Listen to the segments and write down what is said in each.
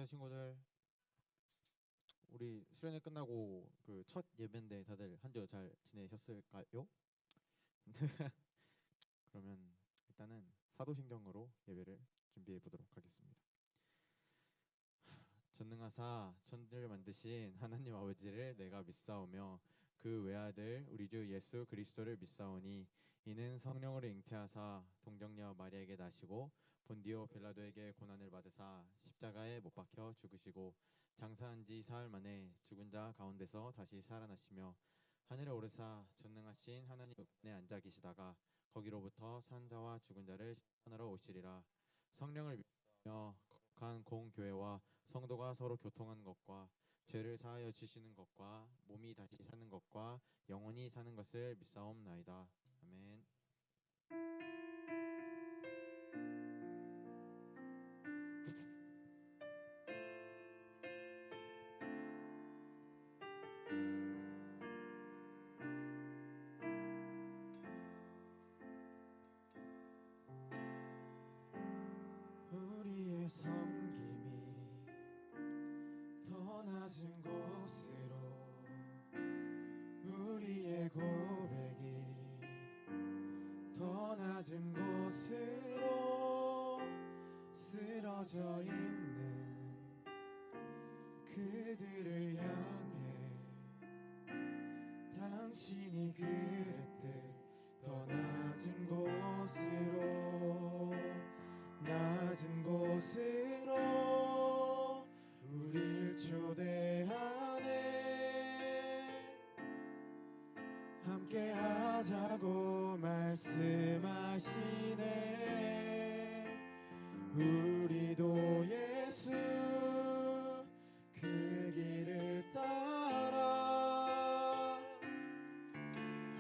안녕하세요 친구들. 우리 수련회 끝나고 그 첫 예배인데 다들 한 주 잘 지내셨을까요? 그러면 일단은 사도신경으로 예배를 준비해 보도록 하겠습니다. 전능하사 천지를 만드신 하나님 아버지를 내가 믿사오며 그 외아들 우리 주 예수 그리스도를 믿사오니 이는 성령으로 잉태하사 동정녀 마리아에게 나시고 본디오 빌라도에게 고난을 받으사 십자가에 못 박혀 죽으시고 장사한 지 사흘 만에 죽은 자 가운데서 다시 살아나시며 하늘에 오르사 전능하신 하나님 우편에 앉아 계시다가 거기로부터 산 자와 죽은 자를 심판하러 오시리라. 성령을 믿으며 거룩한 공교회와 성도가 서로 교통하는 것과 죄를 사하여 주시는 것과 몸이 다시 사는 것과 영원히 사는 것을 믿사옵나이다. 아멘. 우리의 섬김이 더 낮은 곳으로 우리의 고백이 더 낮은 곳으로 쓰러져 있는 그들을 향해 당신이 그랬듯 더 낮은 곳으로 낮은 곳으로 우릴 초대하네. 함께 하자고 말씀하시네. 우리도 예수 그 길을 따라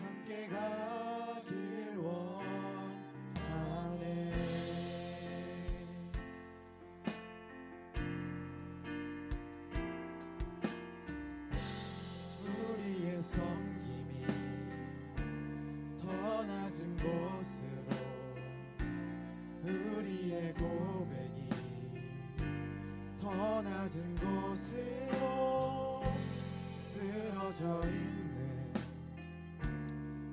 함께 가길 원하네. 우리의 섬김이 더 낮은 곳으로 우리의 고백이 더 낮은 곳으로 쓰러져 있는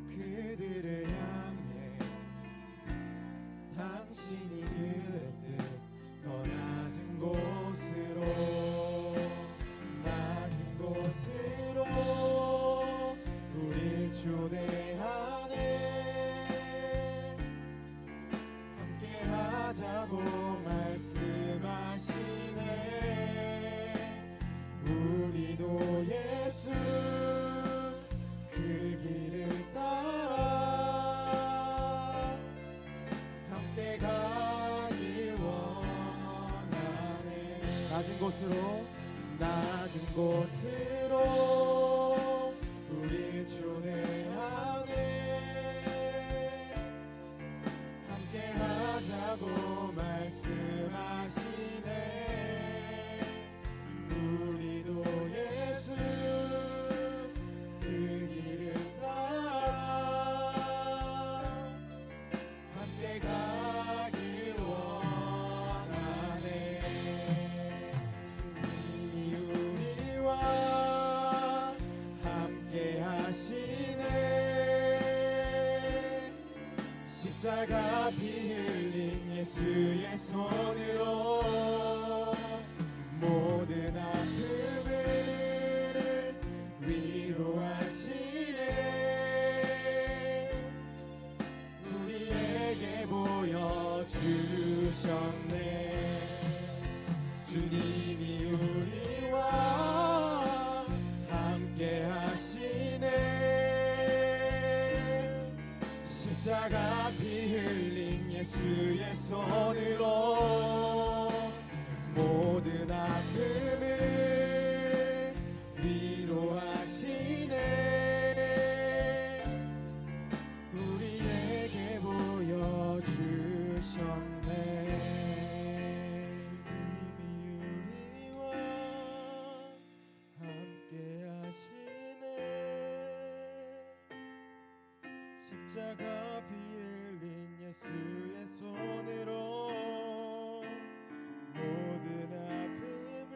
그들을 향해 당신이 그랬듯 더 낮은 곳으로 낮은 곳으로 우릴 초대하네. 함께 하자고 말씀하시네. 우리도 예수 그 길을 따라 함께 가길 원하네. 낮은 곳으로 낮은 곳으로 우릴 초대하네. 함께 하자고 말씀하시네. 우리도 예수 그 길을 따라 함께 가길 원하네. 주님이 우리와 함께 하시네. 십자가 피 흘린 예수의 손으로 모든 아픔을 위로하시네. 우리에게 보여주셨네. 주님이 우리와 함께 하시네. 십자가 피 흘린 예수의 손으로 모든 아픔을 위로하시네. 우리에게 보여주셨네. 주님이 우리와 함께 하시네. 십자가 피 흘린 예수의 손으로 모든 아픔을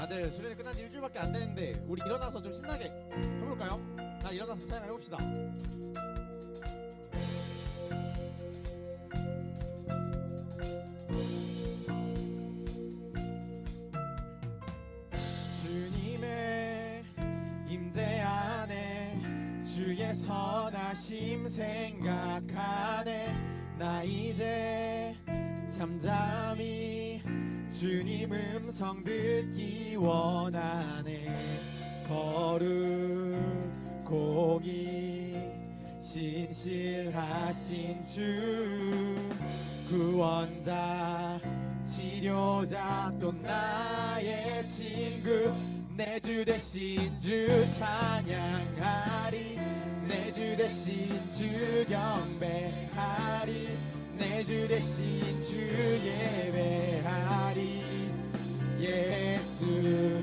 다들 수련회 끝난 지 일주일밖에 안 됐는데 우리 일어나서 좀 신나게 해볼까요? 자, 일어나서 사양을 해봅시다. 주님의 임재 안에 주의 선하심 생각하네. 나 이제 잠잠히 주님 음성 듣기 원하네. 거룩 공의 신실하신 주 구원자 치료자 또 나의 친구 내 주 대신 주 찬양하리. 내 주 대신 주 경배하리. 내 주 대신 주 예배하리. 예수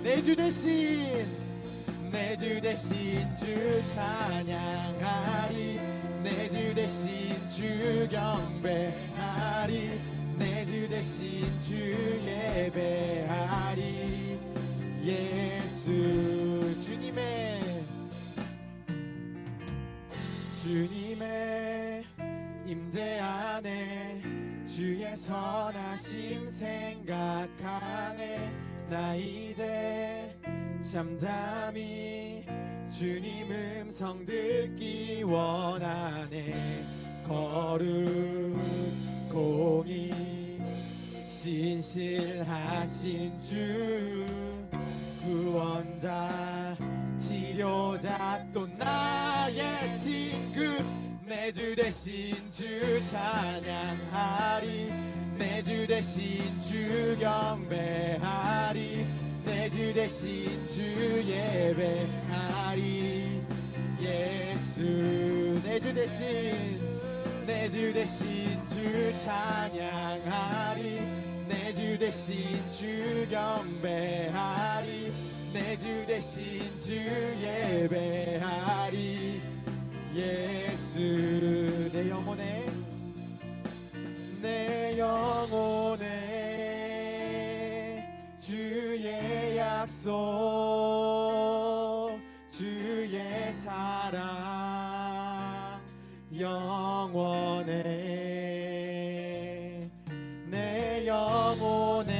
내 주 대신 주 찬양하리. 내 주 대신 주 경배하리. 내 주 대신 주 예배하리. 예수 주님의 임재 안에 주의 선하심 생각하네. 나 이제 잠잠히 주님 음성 듣기 원하네. 거룩 공의 신실하신 주 구원자 치료자 또 나의 친구 내 주 대신 주 찬양하리. 내 주 대신 주 경배하리. 내 주 대신 주 예배하리. 예수 내 주 대신 주 찬양하리. 내 주 대신 주 경배하리. 내 주 대신 주 예배하리. 예수 내 영혼에 주의 약속 주의 사랑 영원해. 내 영혼에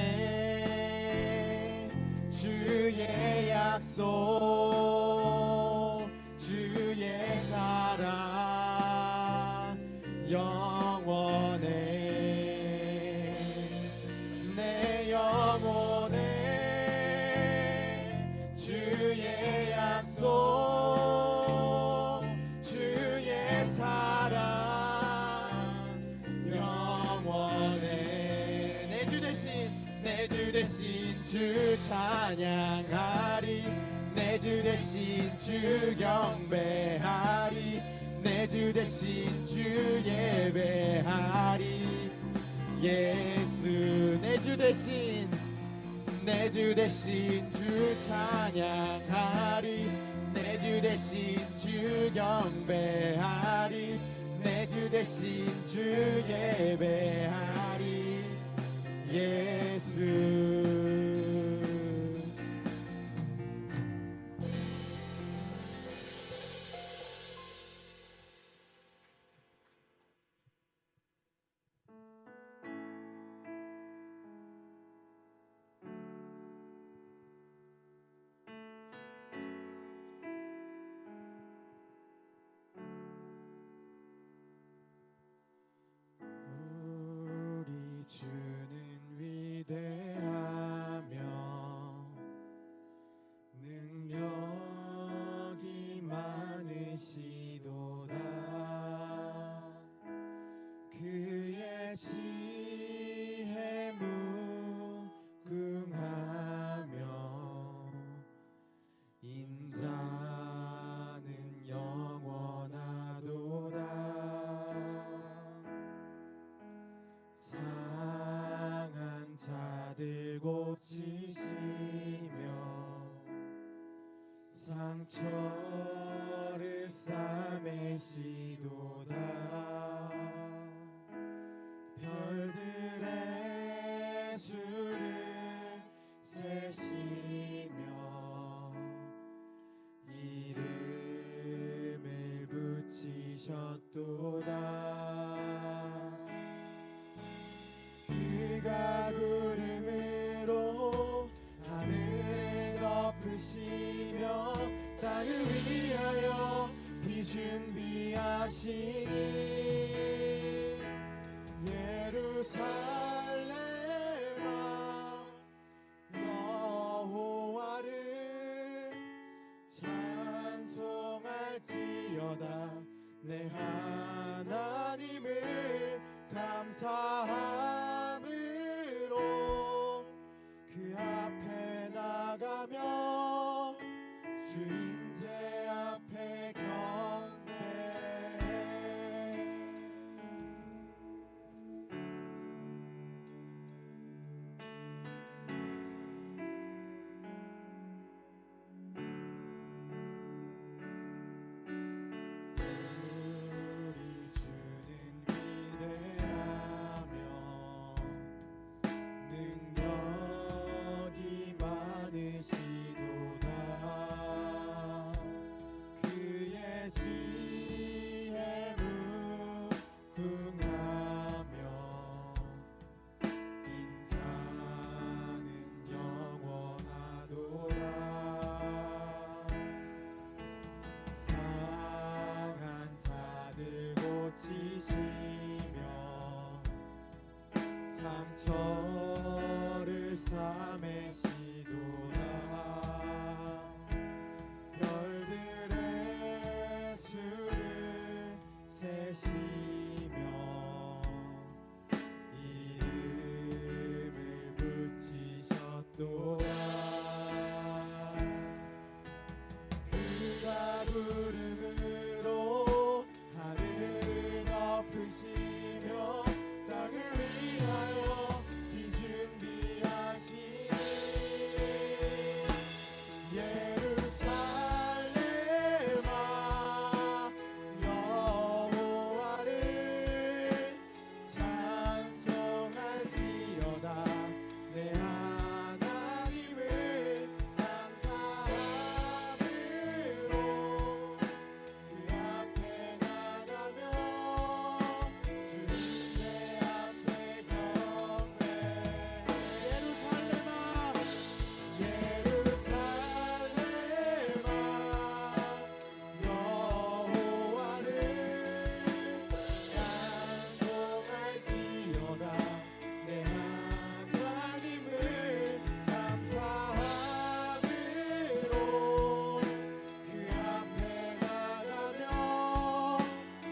주의 약속 주의 사랑 영원해. 내 영혼에 주의 약속 주의 사랑 영원해. 내 주 대신 주 찬양하리. 내 주 대신 주 경배하리. 내 주 대신 주 예배하리. 예수 내 주 대신 주 찬양하리. 내 주 대신 주 경배하리. 내 주 대신 주 예배하리. 예수 주는 위대하며 능력이 많으시도다. 그의 지혜 무궁하며 인자는 영원하도다. 상한 자들 고치시며 상처를 싸매시도다. 별들의 수를 세시 붙이셨도다. 그가 구름으로 하늘을 덮으시며 땅을 위하여 비 준비하시니 예루살렘아 여호와를 찬송할지어다. 내 하나님을 감사함으로 그 앞에 나가며 주 임재 앞에 경배해. 우리 주는 위대하며 능력이 많으시도다. 그의 지혜 무궁하며 인자는 영원하도다. 상한 자들 고치시며 상처를 싸매시도다. 별들의 수를 세시며 이름을 붙이셨도다. 그가 구름으로 하늘을 덮으시며 땅을 위하여 비 준비하시니 예루살렘아 여호와를 찬송할지어다. 내 하나님을 감사함으로 그 앞에 나가며 주 임재 앞에 경배해. 예루살렘아 예루살렘아 여호와를 찬송할지어다. 내 하나님을 감사함으로 그 앞에 나가며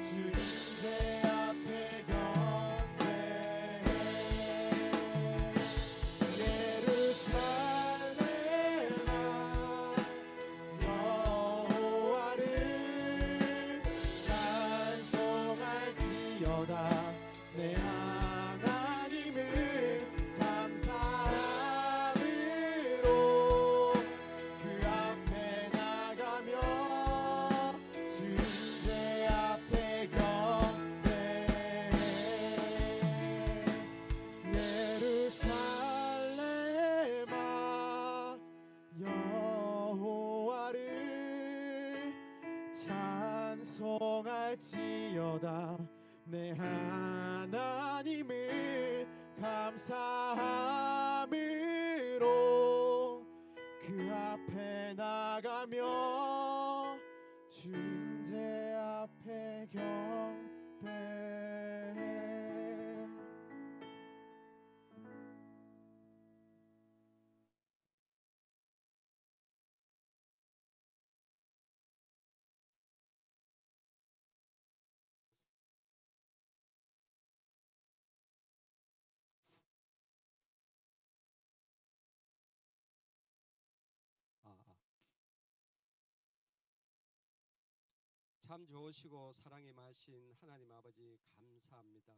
주 임재 앞에 경배해. 예루살렘아 여호와를 찬송할지어다. 내 하나님을 감사함으로 그 앞에 나가며 주 임재 앞에 경배해. 예루살렘아 여호와를 찬송할지어다. 내 하나님을 감사함으로 그 앞에 나가며 주 임재 앞에 경배해. 참 좋으시고 사랑이 많으신 하나님 아버지 감사합니다.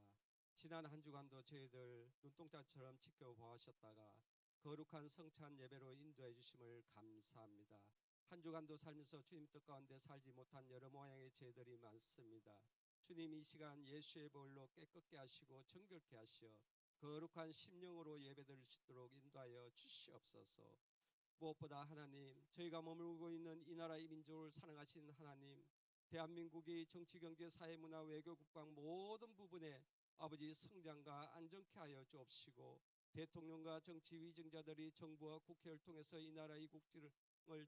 지난 한 주간도 저희들 눈동자처럼 지켜보셨다가 거룩한 성찬 예배로 인도해 주심을 감사합니다. 한 주간도 살면서 주님 뜻 가운데 살지 못한 여러 모양의 죄들이 많습니다. 주님 이 시간 예수의 보혈로 깨끗게 하시고 정결케 하시어 거룩한 심령으로 예배드릴 수 있도록 인도하여 주시옵소서. 무엇보다 하나님, 저희가 머물고 있는 이 나라 이 민족을 사랑하신 하나님, 대한민국이 정치, 경제, 사회, 문화, 외교, 국방 모든 부분에 아버지 성장과 안정케 하여 주옵시고, 대통령과 정치 위정자들이 정부와 국회를 통해서 이 나라 이 국지를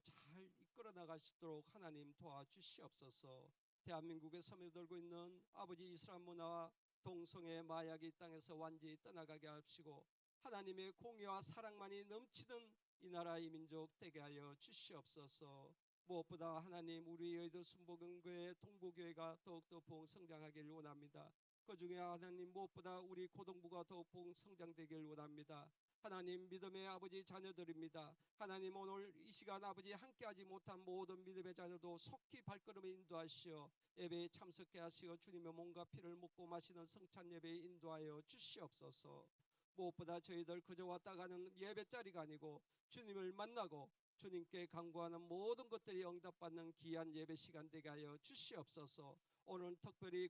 잘 이끌어 나갈 수 있도록 하나님 도와주시옵소서. 대한민국에 스며들고 있는 아버지 이슬람 문화와 동성애 마약이 이 땅에서 완전히 떠나가게 하시고, 하나님의 공의와 사랑만이 넘치는 이 나라 이 민족 되게 하여 주시옵소서. 무엇보다 하나님, 우리 여의도 순복음교회 동부교회가 더욱더 부흥 성장하기를 원합니다. 그중에 하나님, 무엇보다 우리 고등부가 더욱 부흥 성장되기를 원합니다. 하나님, 믿음의 아버지 자녀들입니다. 하나님, 오늘 이 시간 아버지 함께하지 못한 모든 믿음의 자녀도 속히 발걸음을 인도하시어 예배에 참석해 하시어 주님의 몸과 피를 먹고 마시는 성찬 예배에 인도하여 주시옵소서. 무엇보다 저희들 그저 왔다 가는 예배 자리가 아니고 주님을 만나고 주님께 간구하는 모든 것들이 응답받는 귀한 예배 시간 되게 하여 주시옵소서. 오늘 특별히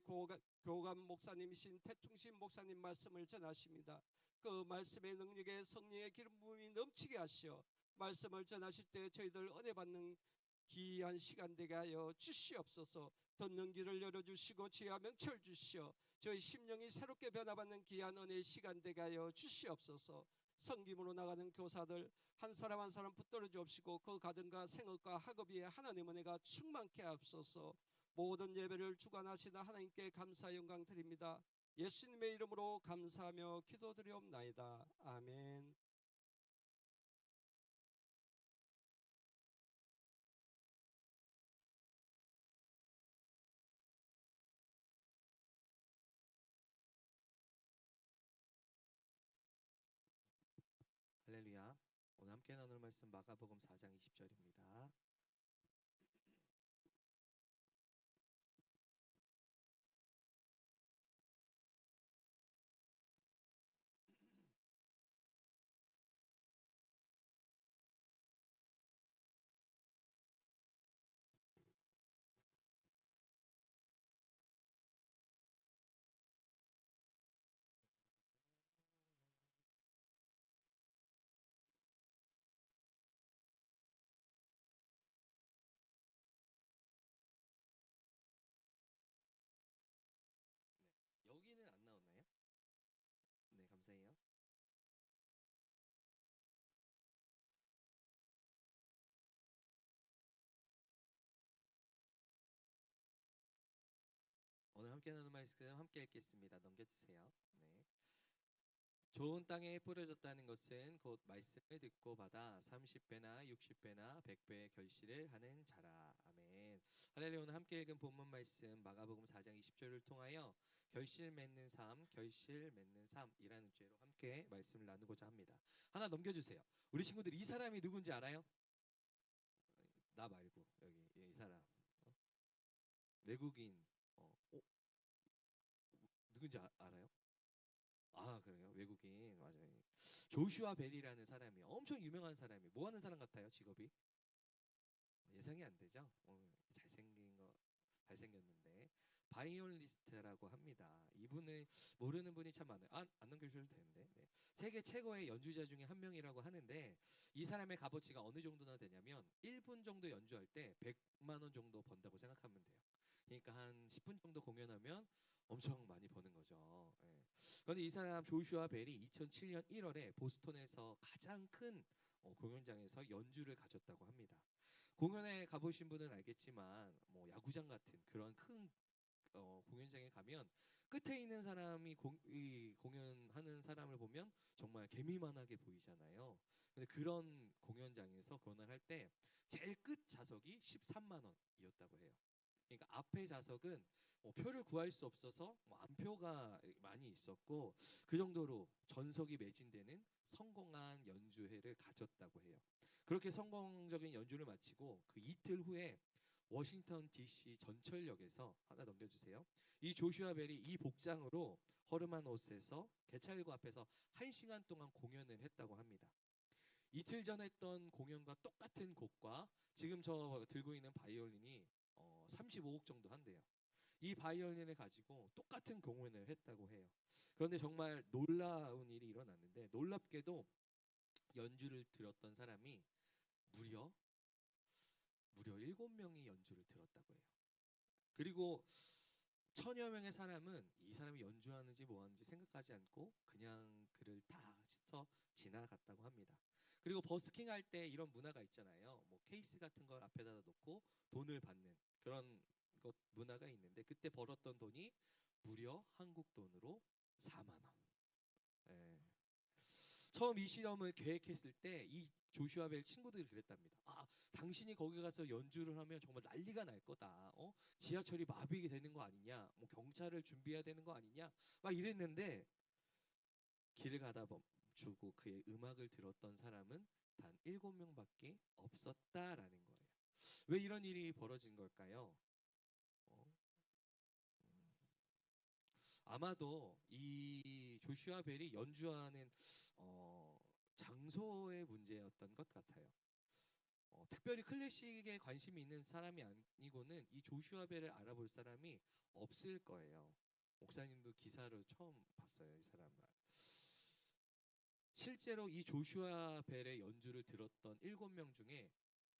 교감 목사님이신 태충신 목사님 말씀을 전하십니다. 그 말씀의 능력에 성령의 기름 부음이 넘치게 하시어 말씀을 전하실 때 저희들 은혜 받는 귀한 시간 되게 하여 주시옵소서. 듣는 길을 열어주시고 지혜와 명철 주시어 저희 심령이 새롭게 변화받는 귀한 은혜의 시간 되게 하여 주시옵소서. 성김으로 나가는 교사들 한 사람 한 사람 붙들어 주옵시고 그 가정과 생업과 학업 위에 하나님 은혜가 충만케 하옵소서. 모든 예배를 주관하시는 하나님께 감사 영광 드립니다. 예수님의 이름으로 감사하며 기도드리옵나이다. 아멘. 할렐루야. 오늘 함께 나눌 말씀 마가복음 4장 20절입니다. 여기는 안 나오나요? 네, 감사해요. 오늘 함께 나눌 말씀 함께 읽겠습니다. 넘겨주세요. 네. 좋은 땅에 뿌려졌다는 것은 곧 말씀을 듣고 받아 30배나 60배나 100배의 결실을 하는 자라. 아멘. 할렐루야. 오늘 함께 읽은 본문 말씀 마가복음 4장 20절을 통하여 결실 맺는 삶, 결실 맺는 삶이라는 주제로 함께 말씀을 나누고자 합니다. 하나 넘겨주세요. 우리 친구들 이 사람이 누군지 알아요? 나 말고 여기 이 사람 외국인 누군지 알아요? 아, 그래요? 외국인 맞아요. 조슈아 벨이라는 사람이 엄청 유명한 사람이 뭐 하는 사람 같아요? 직업이 예상이 안 되죠? 잘생겼는데 바이올리스트라고 합니다. 이분을 모르는 분이 참 많아요. 안 넘겨주셔도 되는데 네. 세계 최고의 연주자 중에 한 명이라고 하는데 이 사람의 값어치가 어느 정도나 되냐면 1분 정도 연주할 때 100만 원 정도 번다고 생각하면 돼요. 그러니까 한 10분 정도 공연하면 엄청 많이 버는 거죠. 예. 그런데 이 사람 조슈아 벨이 2007년 1월에 보스턴에서 가장 큰 공연장에서 연주를 가졌다고 합니다. 공연에 가보신 분은 알겠지만 뭐 야구장 같은 그런 큰 공연장에 가면 끝에 있는 사람이 이 공연하는 사람을 보면 정말 개미만하게 보이잖아요. 근데 그런 공연장에서 공연할 때 제일 끝 좌석이 13만 원이었다고 해요. 그러니까 앞에 좌석은 표를 구할 수 없어서 안표가 많이 있었고 그 정도로 전석이 매진되는 성공한 연주회를 가졌다고 해요. 그렇게 성공적인 연주를 마치고 그 이틀 후에 워싱턴 DC 전철역에서 하나 넘겨주세요. 이 조슈아 벨이 이 복장으로 허름한 옷에서 개찰구 앞에서 1시간 동안 공연을 했다고 합니다. 이틀 전 했던 공연과 똑같은 곡과 지금 저 들고 있는 바이올린이 35억 정도 한대요. 이 바이올린을 가지고 똑같은 공연을 했다고 해요. 그런데 정말 놀라운 일이 일어났는데 놀랍게도 연주를 들었던 사람이 무려 7명이 연주를 들었다고 해요. 그리고 천여 명의 사람은 이 사람이 연주하는지 뭐하는지 생각하지 않고 그냥 그를 다 스쳐 지나갔다고 합니다. 그리고 버스킹 할 때 이런 문화가 있잖아요. 뭐 케이스 같은 걸 앞에다 놓고 돈을 받는 그런 것 문화가 있는데 그때 벌었던 돈이 무려 한국 돈으로 4만 원. 예. 처음 이 실험을 계획했을 때 이 조슈아 벨 친구들이 그랬답니다. 아, 당신이 거기 가서 연주를 하면 정말 난리가 날 거다. 지하철이 마비게 되는 거 아니냐? 뭐 경찰을 준비해야 되는 거 아니냐? 막 이랬는데 길을 가다 멈추고 그의 음악을 들었던 사람은 단 7명밖에 없었다라는 거예요. 왜 이런 일이 벌어진 걸까요? 어? 음, 아마도 이 조슈아 벨이 연주하는 장소의 문제였던 것 같아요. 특별히 클래식에 관심이 있는 사람이 아니고는 이 조슈아 벨을 알아볼 사람이 없을 거예요. 목사님도 기사로 처음 봤어요, 이 사람을. 실제로 이 조슈아 벨의 연주를 들었던 7명 중에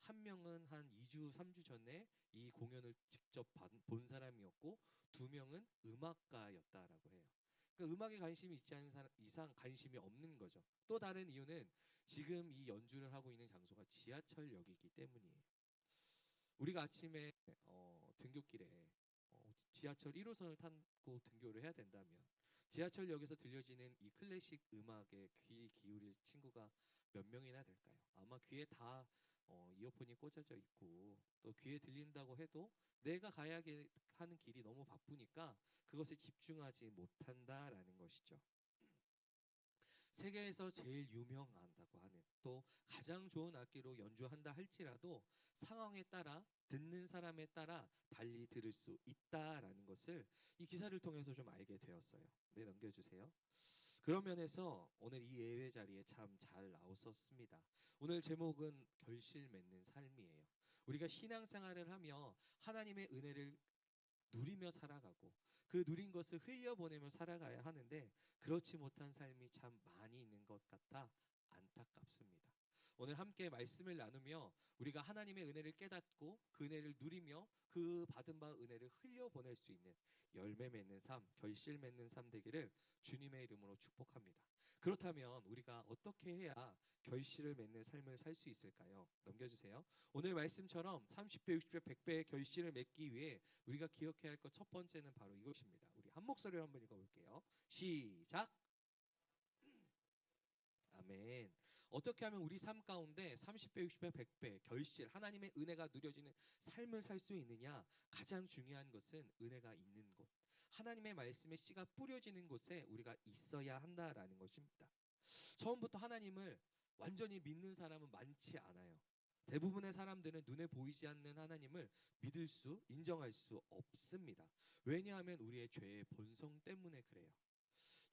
한 명은 한 2주, 3주 전에 이 공연을 직접 본 사람이었고 2명은 음악가였다라고 해요. 그러니까 음악에 관심이 있지 않은 사람 이상 관심이 없는 거죠. 또 다른 이유는 지금 이 연주를 하고 있는 장소가 지하철역이기 때문이에요. 우리가 아침에 등굣길에 지하철 1호선을 타고 등교를 해야 된다면 지하철역에서 들려지는 이 클래식 음악에 귀 기울일 친구가 몇 명이나 될까요? 아마 귀에 다 이어폰이 꽂아져 있고 또 귀에 들린다고 해도 내가 가야 하는 길이 너무 바쁘니까 그것에 집중하지 못한다라는 것이죠. 세계에서 제일 유명하다고 하는 또 가장 좋은 악기로 연주한다 할지라도 상황에 따라 듣는 사람에 따라 달리 들을 수 있다라는 것을 이 기사를 통해서 좀 알게 되었어요. 네, 넘겨주세요. 그런 면에서 오늘 이 예외 자리에 참 잘 나오셨습니다. 오늘 제목은 결실 맺는 삶이에요. 우리가 신앙생활을 하며 하나님의 은혜를 누리며 살아가고 그 누린 것을 흘려보내며 살아가야 하는데 그렇지 못한 삶이 참 많이 있는 것 같아 안타깝습니다. 오늘 함께 말씀을 나누며 우리가 하나님의 은혜를 깨닫고 그 은혜를 누리며 그 받은 바 은혜를 흘려보낼 수 있는 열매 맺는 삶, 결실 맺는 삶 되기를 주님의 이름으로 축복합니다. 그렇다면 우리가 어떻게 해야 결실을 맺는 삶을 살 수 있을까요? 넘겨주세요. 오늘 말씀처럼 30배, 60배, 100배의 결실을 맺기 위해 우리가 기억해야 할 것 첫 번째는 바로 이것입니다. 우리 한 목소리로 한번 읽어볼게요. 시작. 아멘. 어떻게 하면 우리 삶 가운데 30배, 60배, 100배 결실 하나님의 은혜가 누려지는 삶을 살 수 있느냐? 가장 중요한 것은 은혜가 있는 곳, 하나님의 말씀의 씨가 뿌려지는 곳에 우리가 있어야 한다라는 것입니다. 처음부터 하나님을 완전히 믿는 사람은 많지 않아요. 대부분의 사람들은 눈에 보이지 않는 하나님을 믿을 수, 인정할 수 없습니다. 왜냐하면 우리의 죄의 본성 때문에 그래요.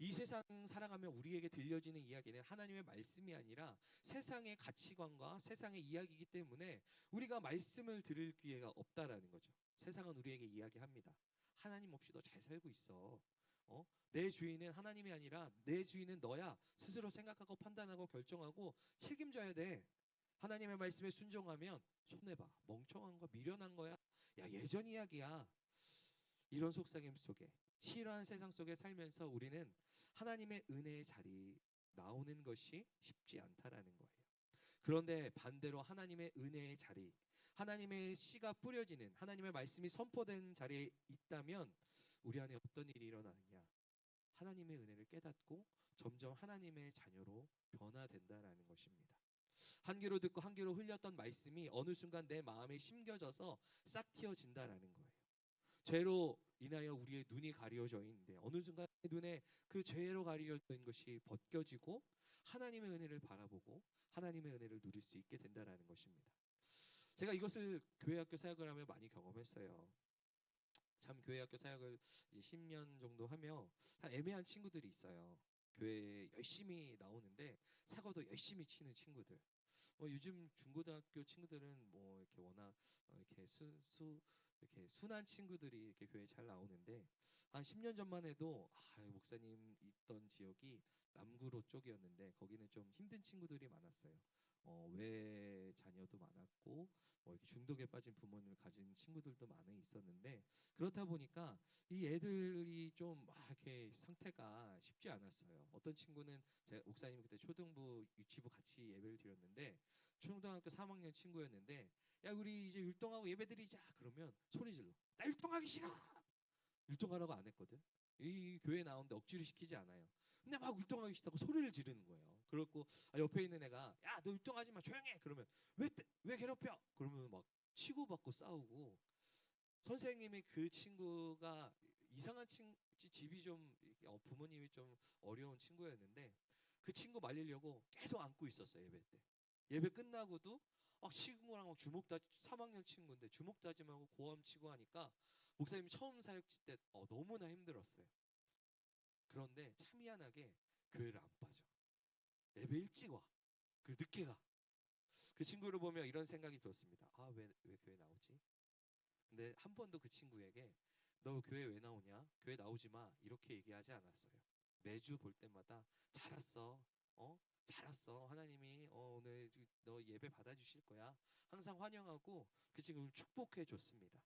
이 세상 살아가며 우리에게 들려지는 이야기는 하나님의 말씀이 아니라 세상의 가치관과 세상의 이야기이기 때문에 우리가 말씀을 들을 기회가 없다라는 거죠. 세상은 우리에게 이야기합니다. 하나님 없이 너 잘 살고 있어. 내 주인은 하나님이 아니라 내 주인은 너야. 스스로 생각하고 판단하고 결정하고 책임져야 돼. 하나님의 말씀에 순종하면 손해봐. 멍청한 거 미련한 거야. 야, 예전 이야기야. 이런 속삭임 속에 치열한 세상 속에 살면서 우리는 하나님의 은혜의 자리 나오는 것이 쉽지 않다라는 거예요. 그런데 반대로 하나님의 은혜의 자리, 하나님의 씨가 뿌려지는 하나님의 말씀이 선포된 자리에 있다면 우리 안에 어떤 일이 일어나느냐? 하나님의 은혜를 깨닫고 점점 하나님의 자녀로 변화된다라는 것입니다. 한 귀로 듣고 한 귀로 흘렸던 말씀이 어느 순간 내 마음에 심겨져서 싹 튀어진다라는 거예요. 죄로 인하여 우리의 눈이 가려져 있는데 어느 순간 눈에 그 죄로 가려진 것이 벗겨지고 하나님의 은혜를 바라보고 하나님의 은혜를 누릴 수 있게 된다라는 것입니다. 제가 이것을 교회학교 사역을 하며 많이 경험했어요. 참 교회학교 사역을 이제 10년 정도 하며 애매한 친구들이 있어요. 교회에 열심히 나오는데 사고도 열심히 치는 친구들. 요즘 중고등학교 친구들은 뭐 이렇게 워낙 이렇게 이렇게 순한 친구들이 이렇게 교회에 잘 나오는데 한 10년 전만 해도 목사님 있던 지역이 남구로 쪽이었는데 거기는 좀 힘든 친구들이 많았어요. 외 자녀도 많았고 이렇게 중독에 빠진 부모님을 가진 친구들도 많이 있었는데 그렇다 보니까 이 애들이 좀 이렇게 상태가 쉽지 않았어요. 어떤 친구는 제가 목사님 그때 초등부 유치부 같이 예배를 드렸는데 초등학교 3학년 친구였는데 야 우리 이제 율동하고 예배 드리자 그러면 소리 질러. 나 율동하기 싫어. 율동하라고 안 했거든. 이 교회 나오는데 억지로 시키지 않아요. 근데 막 율동하기 싫다고 소리를 지르는 거예요. 그렇고 옆에 있는 애가 야 너 율동하지 마 조용해. 그러면 왜 괴롭혀? 그러면 막 치고받고 싸우고 선생님이 그 친구가 이상한 집이 좀 부모님이 좀 어려운 친구였는데 그 친구 말리려고 계속 안고 있었어요 예배 때. 예배 끝나고도 막 친구랑 막 주먹 다지 3학년 친구인데 주먹 다짐하고 고함 치고 하니까 목사님이 처음 사역지 때 너무나 힘들었어요. 그런데 참 희한하게 교회를 안 빠져. 예배 일찍 와. 그 늦게 가. 그 친구를 보며 이런 생각이 들었습니다. 왜 교회 나오지? 근데 한 번도 그 친구에게 너 교회 왜 나오냐? 교회 나오지 마. 이렇게 얘기하지 않았어요. 매주 볼 때마다 잘했어. 잘했어. 하나님이 오늘 너 예배 받아주실 거야. 항상 환영하고 그 친구를 축복해 줬습니다.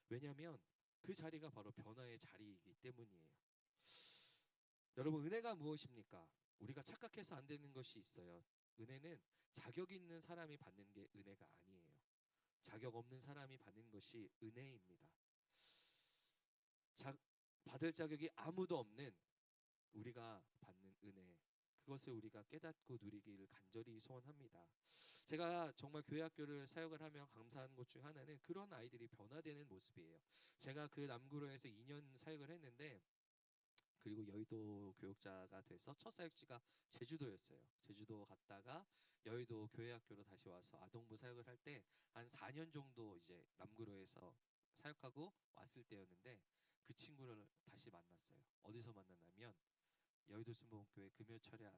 왜냐하면 그 자리가 바로 변화의 자리이기 때문이에요. 여러분 은혜가 무엇입니까? 우리가 착각해서 안 되는 것이 있어요. 은혜는 자격 있는 사람이 받는 게 은혜가 아니에요. 자격 없는 사람이 받는 것이 은혜입니다. 받을 자격이 아무도 없는 우리가 받는 은혜, 그것을 우리가 깨닫고 누리기를 간절히 소원합니다. 제가 정말 교회 학교를 사역을 하며 감사한 것 중 하나는 그런 아이들이 변화되는 모습이에요. 제가 그 남구로에서 2년 사역을 했는데 그리고 여의도 교육자가 돼서 첫 사역지가 제주도였어요. 제주도 갔다가 여의도 교회학교로 다시 와서 아동부 사역을 할 때 한 4년 정도 이제 남구로에서 사역하고 왔을 때였는데 그 친구를 다시 만났어요. 어디서 만났냐면 여의도 순복음교회 금요 철야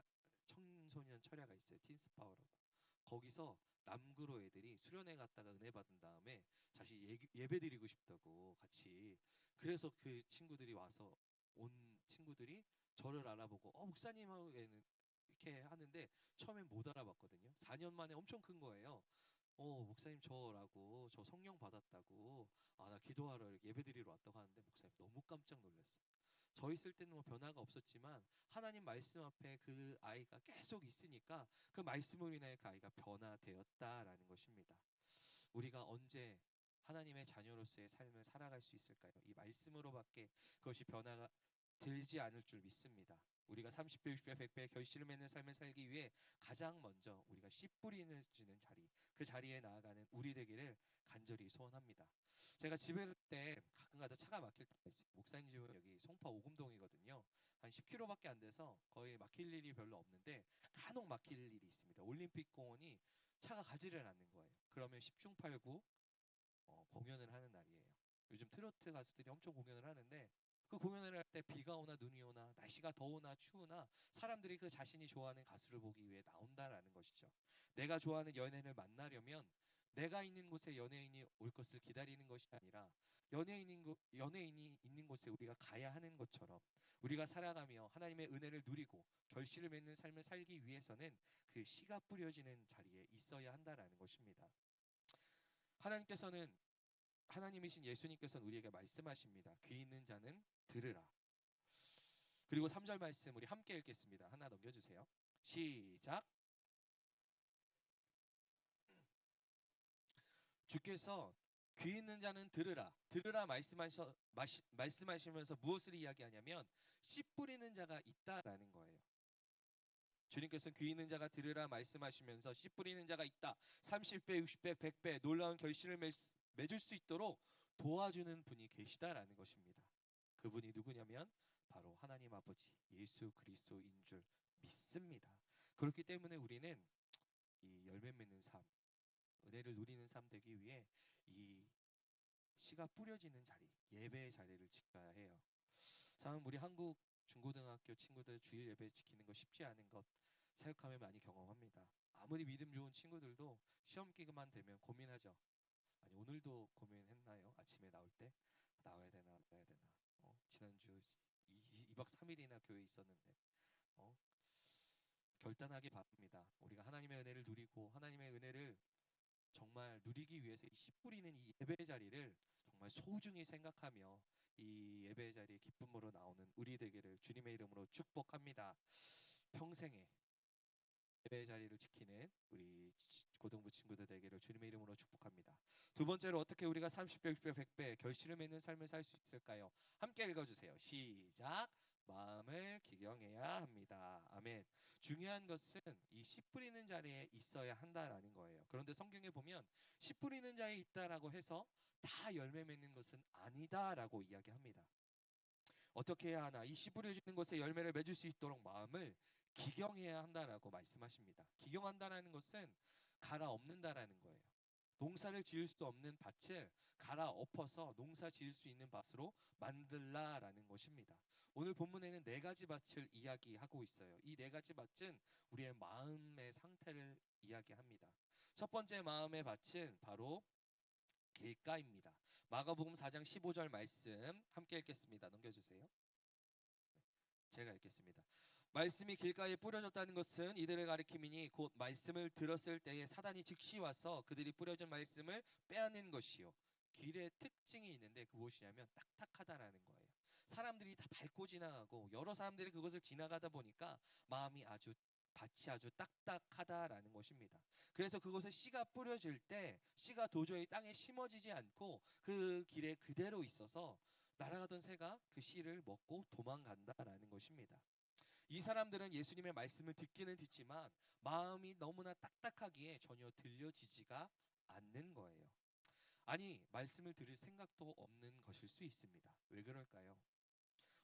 청소년 철야가 있어요. 틴스파워라고. 거기서 남구로 애들이 수련회 갔다가 은혜 받은 다음에 다시 예배 드리고 싶다고 같이. 그래서 그 친구들이 와서 온 친구들이 저를 알아보고 목사님하고는 이렇게 하는데 처음엔 못 알아봤거든요. 4년 만에 엄청 큰 거예요. 목사님 저라고 저 성령 받았다고 나 기도하러 예배 드리러 왔다고 하는데 목사님 너무 깜짝 놀랐어요. 저 있을 때는 뭐 변화가 없었지만 하나님 말씀 앞에 그 아이가 계속 있으니까 그 말씀으로 인하여 그 아이가 변화되었다라는 것입니다. 우리가 언제 하나님의 자녀로서의 삶을 살아갈 수 있을까요? 이 말씀으로밖에 그것이 변화가 되지 않을 줄 믿습니다. 우리가 30배, 60배, 100배 결실을 맺는 삶을 살기 위해 가장 먼저 우리가 씨 뿌리는 자리, 그 자리에 나아가는 우리 되기를 간절히 소원합니다. 제가 집에 갈 때 가끔가다 차가 막힐 때가 있어요. 목사님 집은 여기 송파 오금동이거든요. 한 10km밖에 안 돼서 거의 막힐 일이 별로 없는데 간혹 막힐 일이 있습니다. 올림픽 공원이 차가 가지를 않는 거예요. 그러면 10중 8구 공연을 하는 날이에요. 요즘 트로트 가수들이 엄청 공연을 하는데 그 공연을 할 때 비가 오나 눈이 오나 날씨가 더우나 추우나 사람들이 그 자신이 좋아하는 가수를 보기 위해 나온다라는 것이죠. 내가 좋아하는 연예인을 만나려면 내가 있는 곳에 연예인이 올 것을 기다리는 것이 아니라 연예인이 있는 곳에 우리가 가야 하는 것처럼 우리가 살아가며 하나님의 은혜를 누리고 결실을 맺는 삶을 살기 위해서는 그 씨가 뿌려지는 자리에 있어야 한다라는 것입니다. 하나님이신 예수님께서는 우리에게 말씀하십니다. 귀 있는 자는 들으라. 그리고 3절 말씀 우리 함께 읽겠습니다. 하나 넘겨주세요. 시작. 주께서 귀 있는 자는 들으라. 들으라 말씀하시면서 무엇을 이야기하냐면 씨 뿌리는 자가 있다라는 거예요. 주님께서 귀 있는 자가 들으라 말씀하시면서 씨 뿌리는 자가 있다. 30배, 60배, 100배 놀라운 결실을 맺을 수 있도록 도와주는 분이 계시다라는 것입니다. 그분이 누구냐면 바로 하나님 아버지 예수 그리스도인 줄 믿습니다. 그렇기 때문에 우리는 이 열매 맺는 삶, 은혜를 누리는 삶 되기 위해 이 씨가 뿌려지는 자리, 예배의 자리를 지켜야 해요. 참 우리 한국 중고등학교 친구들 주일 예배 지키는 거 쉽지 않은 것 사역하면 많이 경험합니다. 아무리 믿음 좋은 친구들도 시험 기간만 되면 고민하죠. 아니 오늘도 고민했나요? 아침에 나올 때 나와야 되나 말아야 되나. 지난주 2박 3일이나 교회에 있었는데 결단하기 바랍니다. 우리가 하나님의 은혜를 누리고 하나님의 은혜를 정말 누리기 위해서 씨 뿌리는 이 예배 자리를 정말 소중히 생각하며 이 예배 자리에 기쁨으로 나오는 우리 되기를 주님의 이름으로 축복합니다. 평생에 예배 자리를 지키는 우리 고등부 친구들 되기를 주님의 이름으로 축복합니다. 두 번째로 어떻게 우리가 30배, 60배, 100배 결실을 맺는 삶을 살 수 있을까요? 함께 읽어주세요. 시작. 마음을 기경해야 합니다. 아멘. 중요한 것은 이 씨 뿌리는 자리에 있어야 한다라는 거예요. 그런데 성경에 보면 씨 뿌리는 자에 있다라고 해서 다 열매 맺는 것은 아니다라고 이야기합니다. 어떻게 해야 하나? 이 씨 뿌려주는 것에 열매를 맺을 수 있도록 마음을 기경해야 한다라고 말씀하십니다. 기경한다라는 것은 갈아엎는다라는 거예요. 농사를 지을 수 없는 밭을 갈아엎어서 농사 지을 수 있는 밭으로 만들라라는 것입니다. 오늘 본문에는 네 가지 밭을 이야기하고 있어요. 이 네 가지 밭은 우리의 마음의 상태를 이야기합니다. 첫 번째 마음의 밭은 바로 길가입니다. 마가복음 4장 15절 말씀 함께 읽겠습니다. 넘겨주세요. 제가 읽겠습니다. 말씀이 길가에 뿌려졌다는 것은 이들을 가리킴이니 곧 말씀을 들었을 때에 사단이 즉시 와서 그들이 뿌려진 말씀을 빼앗는 것이요. 길의 특징이 있는데 그 무엇이냐면 딱딱하다라는 거예요. 사람들이 다 밟고 지나가고 여러 사람들이 그것을 지나가다 보니까 밭이 아주 딱딱하다라는 것입니다. 그래서 그곳에 씨가 뿌려질 때 씨가 도저히 땅에 심어지지 않고 그 길에 그대로 있어서 날아가던 새가 그 씨를 먹고 도망간다라는 것입니다. 이 사람들은 예수님의 말씀을 듣기는 듣지만 마음이 너무나 딱딱하기에 전혀 들려지지가 않는 거예요. 아니, 말씀을 들을 생각도 없는 것일 수 있습니다. 왜 그럴까요?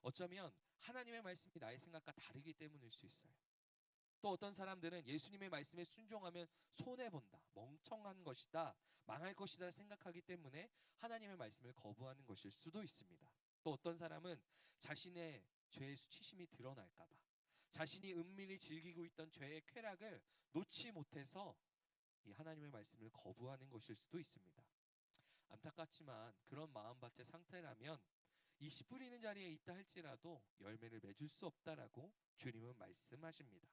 어쩌면 하나님의 말씀이 나의 생각과 다르기 때문일 수 있어요. 또 어떤 사람들은 예수님의 말씀에 순종하면 손해본다, 멍청한 것이다, 망할 것이다 생각하기 때문에 하나님의 말씀을 거부하는 것일 수도 있습니다. 또 어떤 사람은 자신의 죄의 수치심이 드러날까 봐 자신이 은밀히 즐기고 있던 죄의 쾌락을 놓지 못해서 이 하나님의 말씀을 거부하는 것일 수도 있습니다. 안타깝지만 그런 마음밭의 상태라면 이 씨 뿌리는 자리에 있다 할지라도 열매를 맺을 수 없다라고 주님은 말씀하십니다.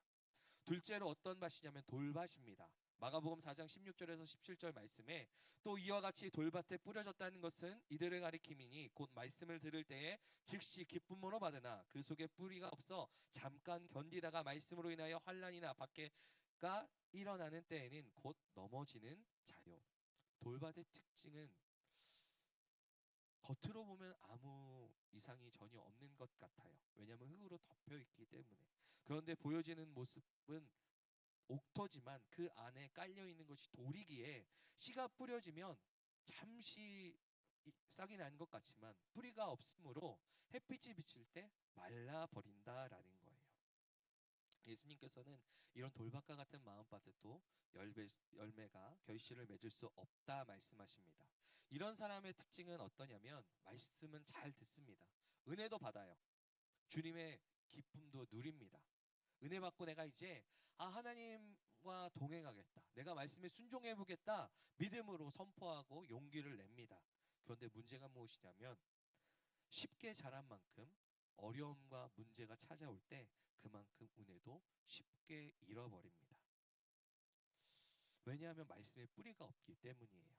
둘째로 어떤 밭이냐면 돌밭입니다. 마가복음 4장 16절에서 17절 말씀에 또 이와 같이 돌밭에 뿌려졌다는 것은 이들을 가리킴이니 곧 말씀을 들을 때에 즉시 기쁨으로 받으나 그 속에 뿌리가 없어 잠깐 견디다가 말씀으로 인하여 환난이나 박해가 일어나는 때에는 곧 넘어지는 자요. 돌밭의 특징은 겉으로 보면 아무 이상이 전혀 없는 것 같아요. 왜냐하면 흙으로 덮여 있기 때문에. 그런데 보여지는 모습은 옥토지만 그 안에 깔려 있는 것이 돌이기에 씨가 뿌려지면 잠시 싹이 나는 것 같지만 뿌리가 없으므로 햇빛이 비칠 때 말라 버린다라는 거예요. 예수님께서는 이런 돌밭과 같은 마음밭에도 열매가 결실을 맺을 수 없다 말씀하십니다. 이런 사람의 특징은 어떠냐면 말씀은 잘 듣습니다. 은혜도 받아요. 주님의 기쁨도 누립니다. 은혜 받고 내가 이제 하나님과 동행하겠다, 내가 말씀에 순종해 보겠다 믿음으로 선포하고 용기를 냅니다. 그런데 문제가 무엇이냐면 쉽게 자란 만큼 어려움과 문제가 찾아올 때 그만큼 은혜도 쉽게 잃어버립니다. 왜냐하면 말씀에 뿌리가 없기 때문이에요.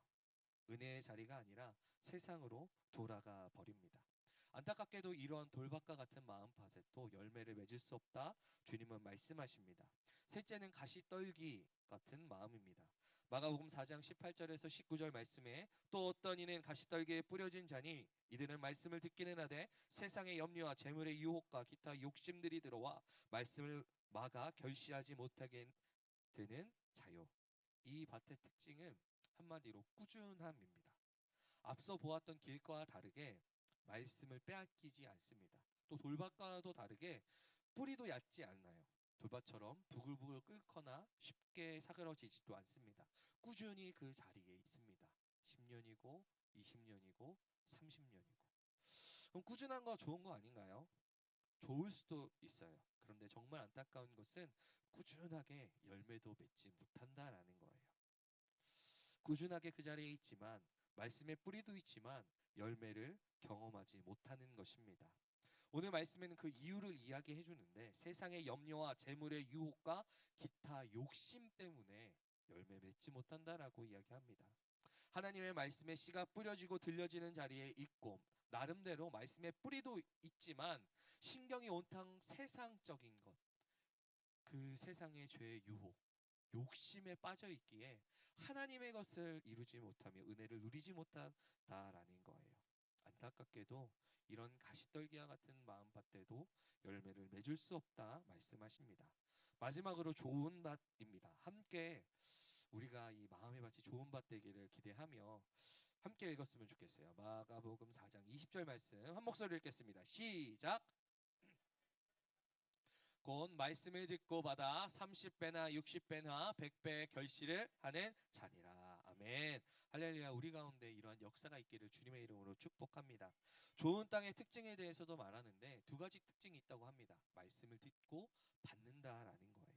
은혜의 자리가 아니라 세상으로 돌아가 버립니다. 안타깝게도 이러한 돌밭과 같은 마음밭에도 열매를 맺을 수 없다 주님은 말씀하십니다. 셋째는 가시떨기 같은 마음입니다. 마가복음 4장 18절에서 19절 말씀에 또 어떤 이는 가시떨기에 뿌려진 자니 이들은 말씀을 듣기는 하되 세상의 염려와 재물의 유혹과 기타 욕심들이 들어와 말씀을 막아 결시하지 못하게 되는 자요. 이 밭의 특징은 한마디로 꾸준함입니다. 앞서 보았던 길과 다르게 말씀을 빼앗기지 않습니다. 또 돌밭과도 다르게 뿌리도 얕지 않나요? 돌밭처럼 부글부글 끓거나 쉽게 사그러지지도 않습니다. 꾸준히 그 자리에 있습니다. 10년이고 20년이고 30년이고. 그럼 꾸준한 거 좋은 거 아닌가요? 좋을 수도 있어요. 그런데 정말 안타까운 것은 꾸준하게 열매도 맺지 못한다라는 거예요. 꾸준하게 그 자리에 있지만 말씀의 뿌리도 있지만 열매를 경험하지 못하는 것입니다. 오늘 말씀에는 그 이유를 이야기해 주는데 세상의 염려와 재물의 유혹과 기타 욕심 때문에 열매 맺지 못한다라고 이야기합니다. 하나님의 말씀의 씨가 뿌려지고 들려지는 자리에 있고 나름대로 말씀의 뿌리도 있지만 신경이 온통 세상적인 것, 그 세상의 죄의 유혹, 욕심에 빠져 있기에 하나님의 것을 이루지 못하며 은혜를 누리지 못한다라는 거예요. 안타깝게도 이런 가시떨기와 같은 마음밭에도 열매를 맺을 수 없다 말씀하십니다. 마지막으로 좋은 밭입니다. 함께 우리가 이 마음의 밭이 좋은 밭 되기를 기대하며 함께 읽었으면 좋겠어요. 마가복음 4장 20절 말씀 한 목소리로 읽겠습니다. 시작. 곧 말씀을 듣고 받아 30배나 60배나 100배 결실을 하는 자니라. 아멘. 할렐루야. 우리 가운데 이러한 역사가 있기를 주님의 이름으로 축복합니다. 좋은 땅의 특징에 대해서도 말하는데 두 가지 특징이 있다고 합니다. 말씀을 듣고 받는다라는 거예요.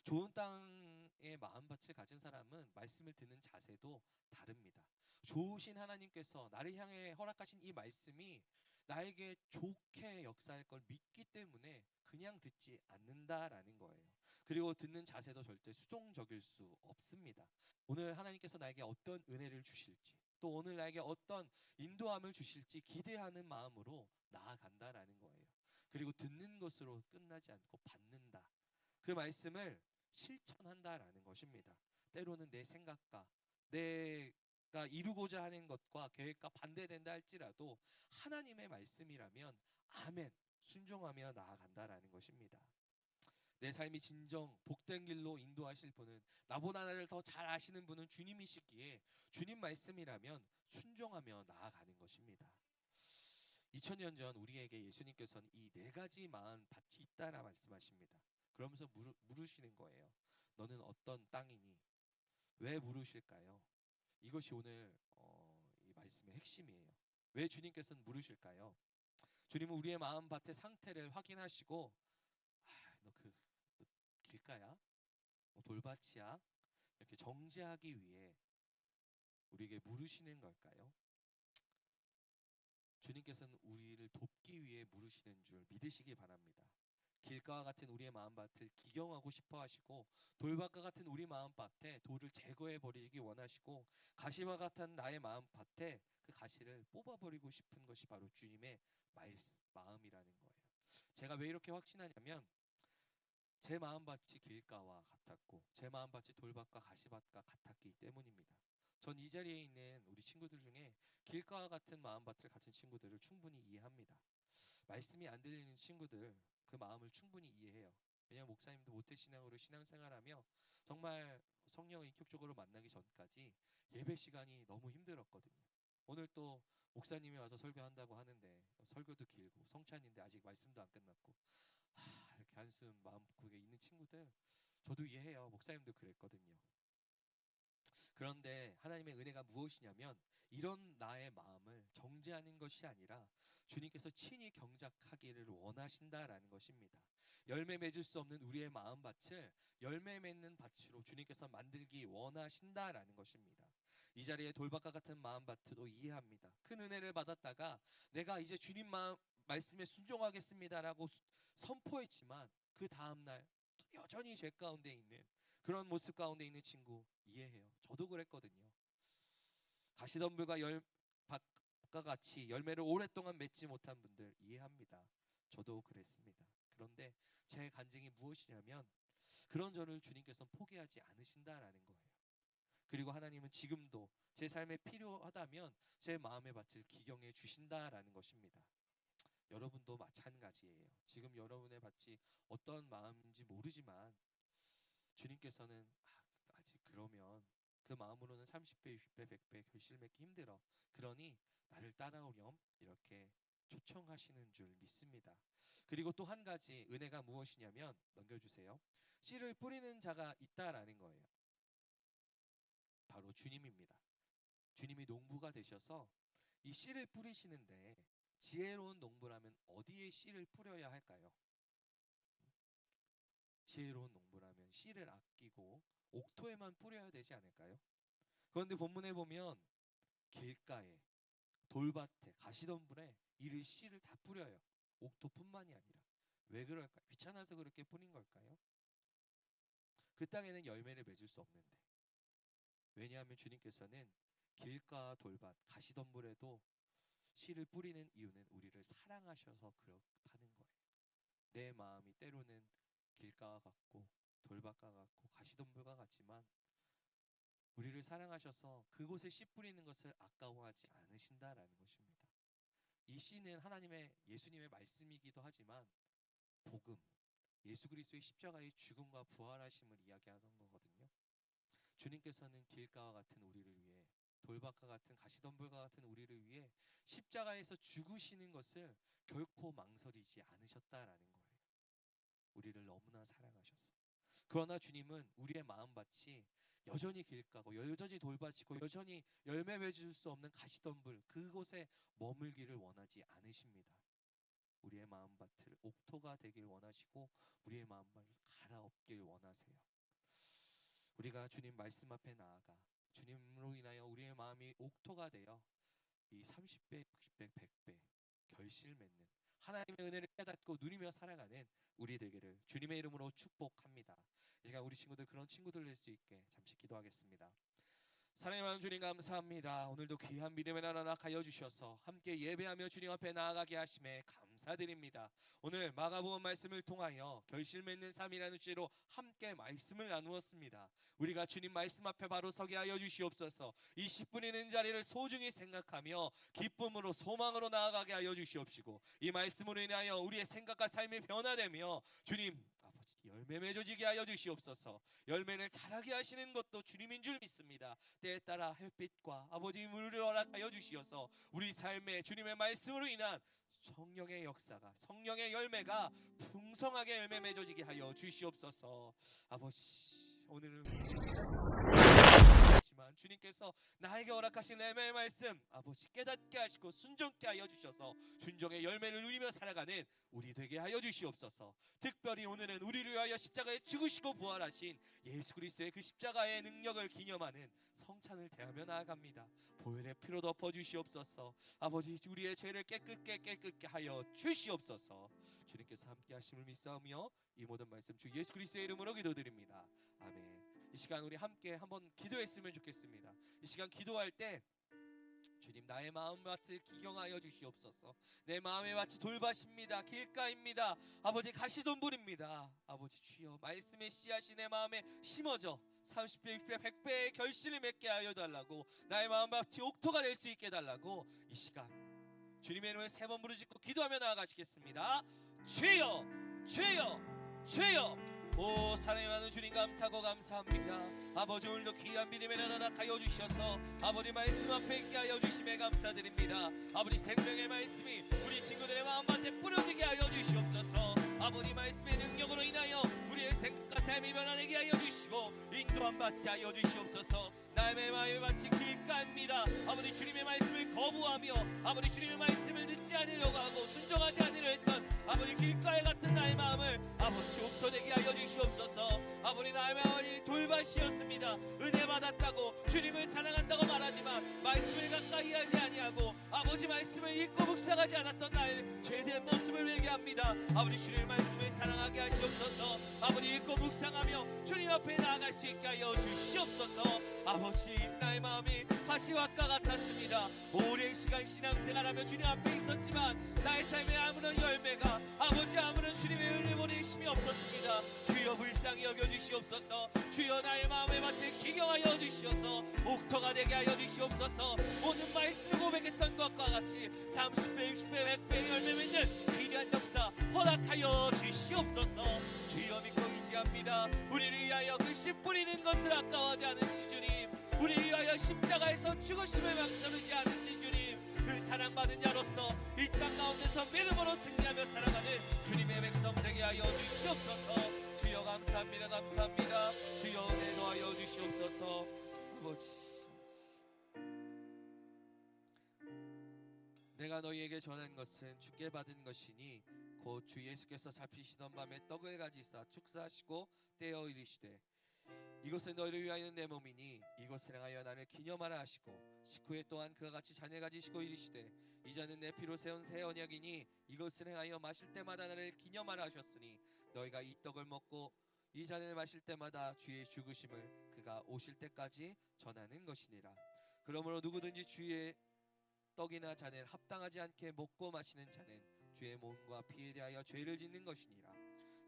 좋은 땅의 마음밭을 가진 사람은 말씀을 듣는 자세도 다릅니다. 좋으신 하나님께서 나를 향해 허락하신 이 말씀이 나에게 좋게 역사할 걸 믿기 때문에 그냥 듣지 않는다라는 거예요. 그리고 듣는 자세도 절대 수동적일 수 없습니다. 오늘 하나님께서 나에게 어떤 은혜를 주실지, 또 오늘 나에게 어떤 인도함을 주실지 기대하는 마음으로 나아간다라는 거예요. 그리고 듣는 것으로 끝나지 않고 받는다. 그 말씀을 실천한다라는 것입니다. 때로는 내 생각과 내가 이루고자 하는 것과 계획과 반대된다 할지라도 하나님의 말씀이라면 아멘 순종하며 나아간다라는 것입니다. 내 삶이 진정 복된 길로 인도하실 분은, 나보다 나를 더 잘 아시는 분은 주님이시기에 주님 말씀이라면 순종하며 나아가는 것입니다. 2000년 전 우리에게 예수님께서는 이 네 가지 마음 밭이 있다라 말씀하십니다. 그러면서 물으시는 거예요. 너는 어떤 땅이니? 왜 물으실까요? 이것이 오늘 이 말씀의 핵심이에요. 왜 주님께서는 물으실까요? 주님은 우리의 마음밭의 상태를 확인하시고 너 길가야? 돌밭이야? 이렇게 정죄하기 위해 우리에게 물으시는 걸까요? 주님께서는 우리를 돕기 위해 물으시는 줄 믿으시기 바랍니다. 길가와 같은 우리의 마음밭을 기경하고 싶어 하시고 돌밭과 같은 우리 마음밭에 돌을 제거해 버리기 원하시고 가시와 같은 나의 마음밭에 그 가시를 뽑아버리고 싶은 것이 바로 주님의 마음이라는 거예요. 제가 왜 이렇게 확신하냐면 제 마음밭이 길가와 같았고 제 마음밭이 돌밭과 가시밭과 같았기 때문입니다. 전 이 자리에 있는 우리 친구들 중에 길가와 같은 마음밭을 가진 친구들을 충분히 이해합니다. 말씀이 안 들리는 친구들 그 마음을 충분히 이해해요. 왜냐하면 목사님도 모태신앙으로 신앙생활하며 정말 성령을 인격적으로 만나기 전까지 예배 시간이 너무 힘들었거든요. 오늘 또 목사님이 와서 설교한다고 하는데 설교도 길고 성찬인데 아직 말씀도 안 끝났고 이렇게 한숨 마음속에 있는 친구들 저도 이해해요. 목사님도 그랬거든요. 그런데 하나님의 은혜가 무엇이냐면 이런 나의 마음을 정죄하는 것이 아니라 주님께서 친히 경작하기를 원하신다라는 것입니다. 열매 맺을 수 없는 우리의 마음밭을 열매 맺는 밭으로 주님께서 만들기 원하신다라는 것입니다. 이 자리에 돌밭과 같은 마음밭도 이해합니다. 큰 은혜를 받았다가 내가 이제 주님 말씀에 순종하겠습니다라고 선포했지만 그 다음날 여전히 죄 가운데 있는 그런 모습 가운데 있는 친구 이해해요. 저도 그랬거든요. 가시덤불과 밭과 같이 열매를 오랫동안 맺지 못한 분들 이해합니다. 저도 그랬습니다. 그런데 제 간증이 무엇이냐면 그런 저를 주님께서는 포기하지 않으신다라는 거예요. 그리고 하나님은 지금도 제 삶에 필요하다면 제 마음의 밭을 기경해 주신다라는 것입니다. 여러분도 마찬가지예요. 지금 여러분의 밭이 어떤 마음인지 모르지만 주님께서는 아직 그러면 그 마음으로는 30배, 60배, 100배 결실 맺기 힘들어. 그러니 나를 따라오렴 이렇게 초청하시는 줄 믿습니다. 그리고 또 한 가지 은혜가 무엇이냐면 넘겨주세요. 씨를 뿌리는 자가 있다라는 거예요. 바로 주님입니다. 주님이 농부가 되셔서 이 씨를 뿌리시는데 지혜로운 농부라면 어디에 씨를 뿌려야 할까요? 지혜로운 농부라면 씨를 아끼고 옥토에만 뿌려야 되지 않을까요? 그런데 본문에 보면 길가에, 돌밭에, 가시덤불에 이를 씨를 다 뿌려요. 옥토뿐만이 아니라. 왜 그럴까요? 귀찮아서 그렇게 뿌린 걸까요? 그 땅에는 열매를 맺을 수 없는데. 왜냐하면 주님께서는 길가 돌밭 가시덤불에도 씨를 뿌리는 이유는 우리를 사랑하셔서 그렇다는 거예요. 내 마음이 때로는 길가와 같고 돌밭과 같고 가시덤불과 같지만 우리를 사랑하셔서 그곳에 씨 뿌리는 것을 아까워하지 않으신다라는 것입니다. 이 씨는 하나님의 예수님의 말씀이기도 하지만 복음, 예수 그리스도의 십자가의 죽음과 부활하심을 이야기하는 거거든요. 주님께서는 길가와 같은 우리를 위해 돌밭과 같은 가시덤불과 같은 우리를 위해 십자가에서 죽으시는 것을 결코 망설이지 않으셨다라는 거예요. 우리를 너무나 사랑하셔서. 그러나 주님은 우리의 마음밭이 여전히 길가고 여전히 돌밭이고 여전히 열매 맺을 수 없는 가시덤불 그곳에 머물기를 원하지 않으십니다. 우리의 마음밭을 옥토가 되길 원하시고 우리의 마음밭을 갈아엎길 원하세요. 우리가 주님 말씀 앞에 나아가 주님으로 인하여 우리의 마음이 옥토가 되어 이 30배, 60배, 100배 결실 맺는 하나님의 은혜를 깨닫고 누리며 살아가는 우리 되기를 주님의 이름으로 축복합니다. 이 시간 우리 친구들 그런 친구들 될 수 있게 잠시 기도하겠습니다. 사랑하는 주님 감사합니다. 오늘도 귀한 믿음의 나라 가여 주셔서 함께 예배하며 주님 앞에 나아가게 하심에 감사드립니다. 오늘 마가복음 말씀을 통하여 결실 맺는 삶이라는 주제로 함께 말씀을 나누었습니다. 우리가 주님 말씀 앞에 바로 서게 하여 주시옵소서. 이 10분 있는 자리를 소중히 생각하며 기쁨으로 소망으로 나아가게 하여 주시옵시고 이 말씀으로 인하여 우리의 생각과 삶이 변화되며 주님 열매 맺어지게 하여 주시옵소서. 열매를 자라게 하시는 것도 주님인 줄 믿습니다. 때에 따라 햇빛과 아버지 물을 허락하여 주시어서 우리 삶에 주님의 말씀으로 인한 성령의 역사가 성령의 열매가 풍성하게 열매 맺어지게 하여 주시옵소서. 아버지 오늘은 지만 주님께서 나에게 허락하신 열매의 말씀 아버지 깨닫게 하시고 순종케 하여 주셔서 순종의 열매를 누리며 살아가는 우리 되게 하여 주시옵소서. 특별히 오늘은 우리를 위하여 십자가에 죽으시고 부활하신 예수 그리스도의 그 십자가의 능력을 기념하는 성찬을 대하며 나아갑니다. 보혈의 피로 덮어 주시옵소서. 아버지 우리의 죄를 깨끗게 하여 주시옵소서. 주님께서 함께 하심을 믿사오며 이 모든 말씀 주 예수 그리스도의 이름으로 기도드립니다. 아멘. 이 시간 우리 함께 한번 기도했으면 좋겠습니다. 이 시간 기도할 때 주님 나의 마음밭을 기경하여 주시옵소서. 내 마음의 밭이 돌밭입니다. 길가입니다. 아버지 가시덤불입니다. 아버지 주여 말씀의 씨앗이 내 마음에 심어져 30배, 60배, 100배의 결실을 맺게 하여 달라고 나의 마음밭이 옥토가 될 수 있게 달라고 이 시간 주님의 이름을 3번 부르짖고 기도하며 나아가시겠습니다. 주여 주여 주여. 오 사랑이 많은 주님 감사하고 감사합니다. 아버지 오늘도 귀한 믿음의 나라 가여 주셔서 아버지 말씀 앞에 있게 하여 주심에 감사드립니다. 아버지 생명의 말씀이 우리 친구들의 마음밭에 뿌려지게 하여 주시옵소서. 아버지 말씀의 능력으로 인하여 우리의 생각과 삶이 변화되게 하여 주시고 인도함 받게 하여 주시옵소서. 나의 마음의 밭이 길가입니다. 아버지 주님의 말씀을 거부하며 아버지 주님의 말씀을 듣지 않으려고 하고 순종하지 않으려 했던 아버지 길가에 같은 나의 마음을 아버지 옥토되게 하여 주시옵소서. 아버지 나의 마음이 돌밭이었습니다. 은혜 받았다고 주님을 사랑한다고 말하지만 말씀을 가까이 하지 아니하고 아버지 말씀을 읽고 묵상하지 않았던 나의 죄된 모습을 회개합니다. 아버지 주님의 말씀을 사랑하게 하시옵소서. 아버지 읽고 묵상하며 주님 앞에 나아갈 수 있게 하여 주시옵소서. 아버지 나의 마음이 가시밭과 같았습니다. 오랜 시간 신앙생활하며 주님 앞에 있었지만 나의 삶에 아무런 열매가 아버지 아무런 주님의 은혜 보내심이 없었습니다. 주여 불쌍히 여겨주시옵소서. 주여 나의 마음의 밭을 기경하여 주시옵소서. 옥토가 되게 하여 주시옵소서. 오늘 말씀을 고백했던 것과 같이 30배 60배 100배 열매 맺는 귀한 역사 허락하여 주시옵소서. 주여 믿고 의지합니다. 우리를 위하여 그 씨 뿌리는 것을 아까워하지 않으신 주님, 우리를 위하여 십자가에서 죽으심을 망설이지 않으신 주님, 그 사랑받은 자로서 이 땅 가운데서 믿음으로 승리하며 살아가는 주님의 백성 되게 하여 주시옵소서. 주여 감사합니다. 감사합니다. 주여 은혜 더하여 주시옵소서. 아버지 내가 너희에게 전한 것은 주께 받은 것이니 곧 주 예수께서 잡히시던 밤에 떡을 가지사 축사하시고 떼어 이르시되 이것은 너희를 위하여 내 몸이니 이것을 행하여 나를 기념하라 하시고 식후에 또한 그와 같이 잔을 가지시고 이르시되 이 잔은 내 피로 세운 새 언약이니 이것을 행하여 마실 때마다 나를 기념하라 하셨으니 너희가 이 떡을 먹고 이 잔을 마실 때마다 주의 죽으심을 그가 오실 때까지 전하는 것이니라. 그러므로 누구든지 주의 떡이나 잔을 합당하지 않게 먹고 마시는 자는 주의 몸과 피에 대하여 죄를 짓는 것이니라.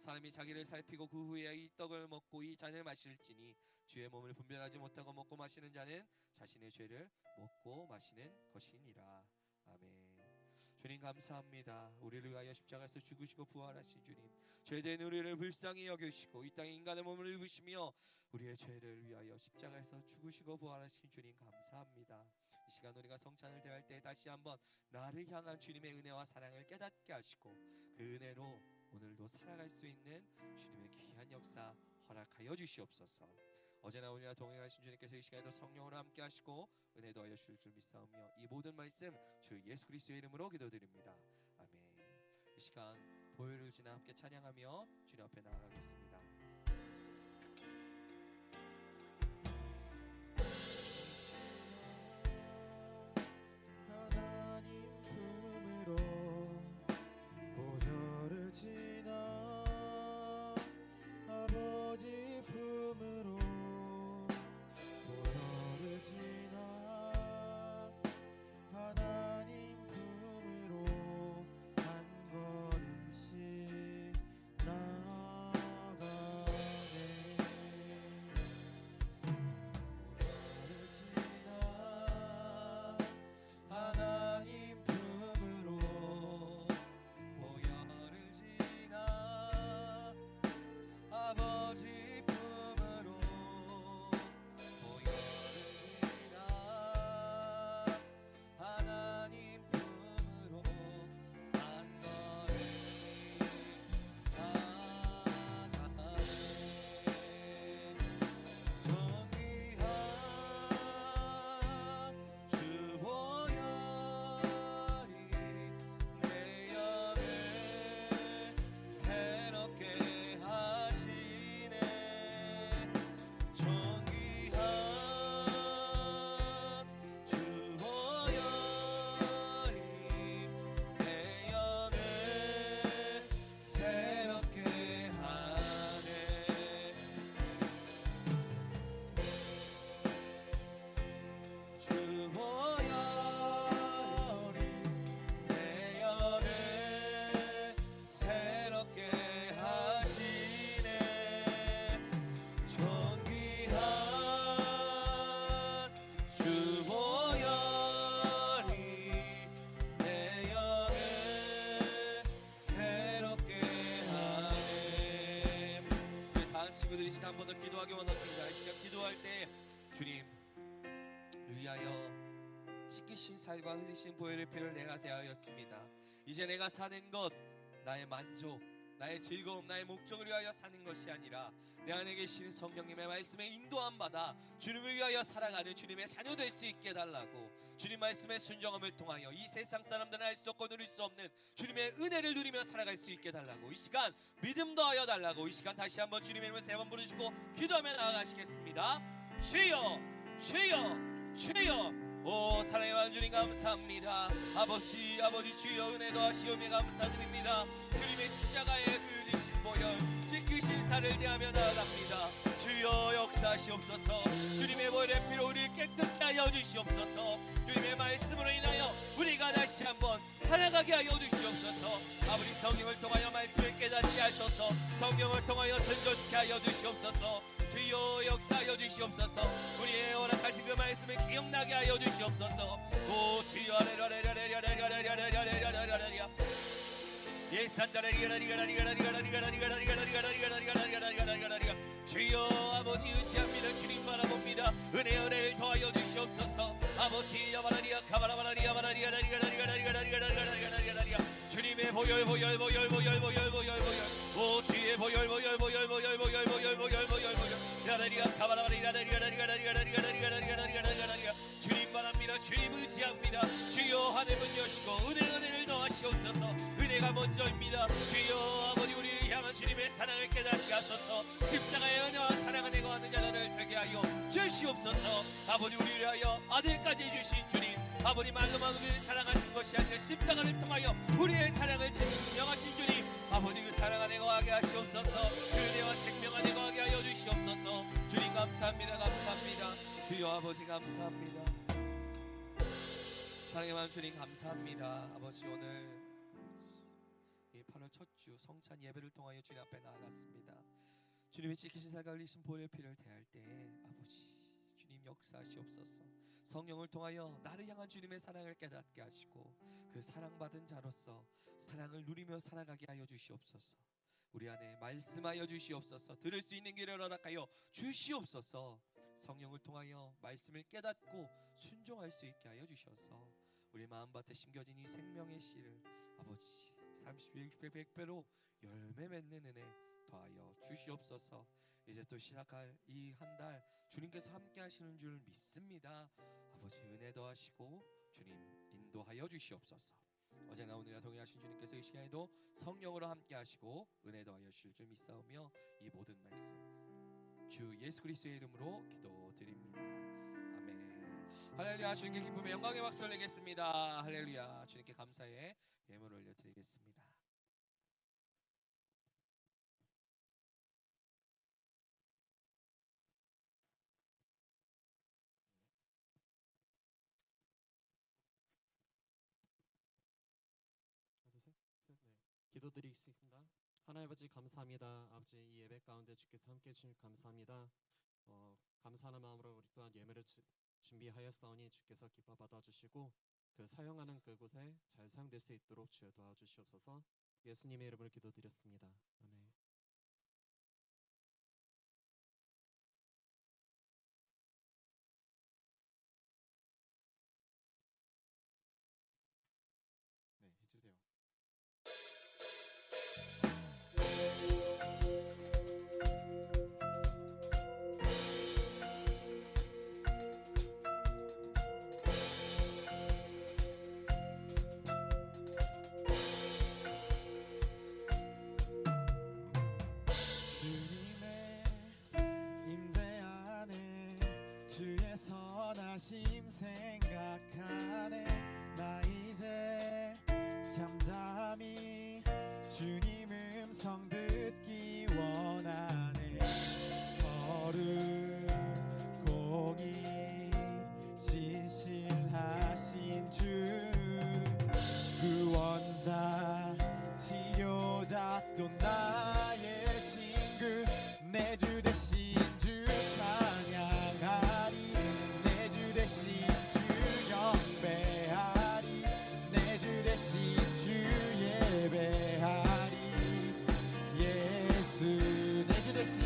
사람이 자기를 살피고 그 후에 이 떡을 먹고 이 잔을 마실지니 주의 몸을 분별하지 못하고 먹고 마시는 자는 자신의 죄를 먹고 마시는 것이니라. 아멘. 주님 감사합니다. 우리를 위하여 십자가에서 죽으시고 부활하신 주님, 죄된 우리를 불쌍히 여기시고 이 땅에 인간의 몸을 입으시며 우리의 죄를 위하여 십자가에서 죽으시고 부활하신 주님 감사합니다. 이 시간 우리가 성찬을 대할 때 다시 한번 나를 향한 주님의 은혜와 사랑을 깨닫게 하시고 그 은혜로 오늘도 살아갈 수 있는 주님의 귀한 역사 허락하여 주시옵소서. 어제나 오늘이나 동행하신 주님께서 이 시간에도 성령으로 함께 하시고 은혜 더하여 주실 줄 믿사오며 이 모든 말씀 주 예수 그리스도의 이름으로 기도드립니다. 아멘. 이 시간 보혈을 지나 함께 찬양하며 주님 앞에 나아가겠습니다. 하나님 품으로 보혈을 지나 아버지 품으로 보혈을 지나 하나님 품으로 한 걸음씩 나아가네. 보혈을 지나 하나님 품으로 보혈을 지나 아버지 품으로 보혈을 지나 하나님 품으로 한 걸음씩 나아가네. 존귀한 주 보혈이 내 영을 새롭게 하시네. 존귀한 주 보혈이 내 영을 새롭게 하네. 주 보혈이 내 영을 새롭게 하시네. 존귀한 주 보혈이 내 영을 새롭게 하네. 우리 다 친구들이 이 시간 한 번 더 기도하기 원합니다. 이 시간 기도할 때 주님 위하여 찢기신 살과 흘리신 보혈의 피를 내가 대하였습니다. 이제 내가 사는 것, 나의 만족, 나의 즐거움, 나의 목적을 위하여 사는 것이 아니라 내 안에 계시는 성령님의 말씀에 인도함 받아 주님을 위하여 살아가는 주님의 자녀 될 수 있게 해달라고, 주님 말씀의 순종함을 통하여 이 세상 사람들은 알 수 없고 누릴 수 없는 주님의 은혜를 누리며 살아갈 수 있게 해달라고, 이 시간 믿음 더하여 달라고, 이 시간 다시 한번 주님의 이름을 세 번 부르시고 기도하며 나아가시겠습니다. 주여 주여 주여. 오 사랑의 많은 주님 감사합니다. 아버지 주여 은혜 더하시오며 감사드립니다. 주님의 십자가에 흘리신 보혈 찢기신 살을 대하며 나아갑니다. 주여 역사하시옵소서. 주님의 보혈의 피로 우리를 깨끗게 하여 주시옵소서. 주님의 말씀으로 인하여 우리가 다시 한번 살아가게 하여 주시옵소서. 아버지 성령을 통하여 말씀을 깨닫게 하셔서 성령을 통하여 선전케 하여 주시옵소서. 주여 역사하여 주시옵소서. 우리의 허락하신 그 말씀을 기억나게 하여 주시옵소서. 오 주여 하레라레라레라레라레라레라레라레라레라레라 주여 아버지 의지합니다. 주님 바라봅니다. 은혜를 더하여 주시옵소서. 아버지 야바라리아 카바라바라리아 바라리아라리아라리아라리아라리아라리아라리아 주님의 보혈 오 주의 보혈 야라리아 카바라바리아라리아라리아라리아라리아라리아라리아라리아라리아 주님 바랍니다. 주님 의지합니다. 주여 하늘문 여시고 은혜를 더하시옵소서. 은혜가 먼저입니다. 주여 아버지 우리를 향한 주님의 사랑을 깨닫게 하소서. 십자가의 은혜와 사랑 안에 거하는 자들을 되게 하여 주시옵소서. 아버지 우리를 위하여 아들까지 주신 주님, 아버지 말로만 우리를 사랑하신 것이 아니라 십자가를 통하여 우리의 사랑을 증명하신 주님, 아버지 그 사랑 안에 거하게 하시옵소서. 그 은혜와 생명 안에 거하게 하여 주시옵소서. 주님 감사합니다. 감사합니다. 주여 아버지 감사합니다. 사랑의 마음 주님 감사합니다. 아버지 오늘 이 8월 첫 주 성찬 예배를 통하여 주님 앞에 나아갔습니다. 주님의 지키신 살과 흘리신 보혈의 피를 대할 때 아버지 주님 역사하시옵소서. 성령을 통하여 나를 향한 주님의 사랑을 깨닫게 하시고 그 사랑받은 자로서 사랑을 누리며 살아가게 하여 주시옵소서. 우리 안에 말씀하여 주시옵소서. 들을 수 있는 길을 허락하여 주시옵소서. 성령을 통하여 말씀을 깨닫고 순종할 수 있게 하여 주셔서 우리 마음밭에 심겨진 이 생명의 씨를 아버지 30배, 60배, 100배로 열매 맺는 은혜 더하여 주시옵소서. 이제 또 시작할 이 한 달 주님께서 함께 하시는 줄 믿습니다. 아버지 은혜 더하시고 주님 인도하여 주시옵소서. 어제나 오늘이나 동행하신 주님께서 이 시간에도 성령으로 함께 하시고 은혜 더하여 주실 줄 믿사오며 이 모든 말씀 주 예수 그리스도의 이름으로 기도드립니다. 아멘. 할렐루야. 주님께 기쁨의 영광의 박수 올리겠습니다. 할렐루야. 주님께 감사의 예물을 올려드리겠습니다. 기도드리겠습니다. 하나님 아버지 감사합니다. 아버지 이 예배 가운데 주께서 함께 해주신 감사합니다. 감사하는 마음으로 우리 또한 예배를 준비하였사오니 주께서 기뻐 받아주시고 그 사용하는 그곳에 잘 사용될 수 있도록 주여 도와주시옵소서. 예수님의 이름으로 기도드렸습니다. 아멘. 네, 해주세요. 주님의 임재 안에 주의 선하심 생각하네. 나 이제 잠잠히 주님 음성 듣기 원하네. 거룩 공의 신실하신 주 구원자 치료자 또 나의 친구 내 주 대신 주 찬양하리. 내 주 대신 주 경배하리. 내 주 대신 주 예배하리. 예수 내 주 대신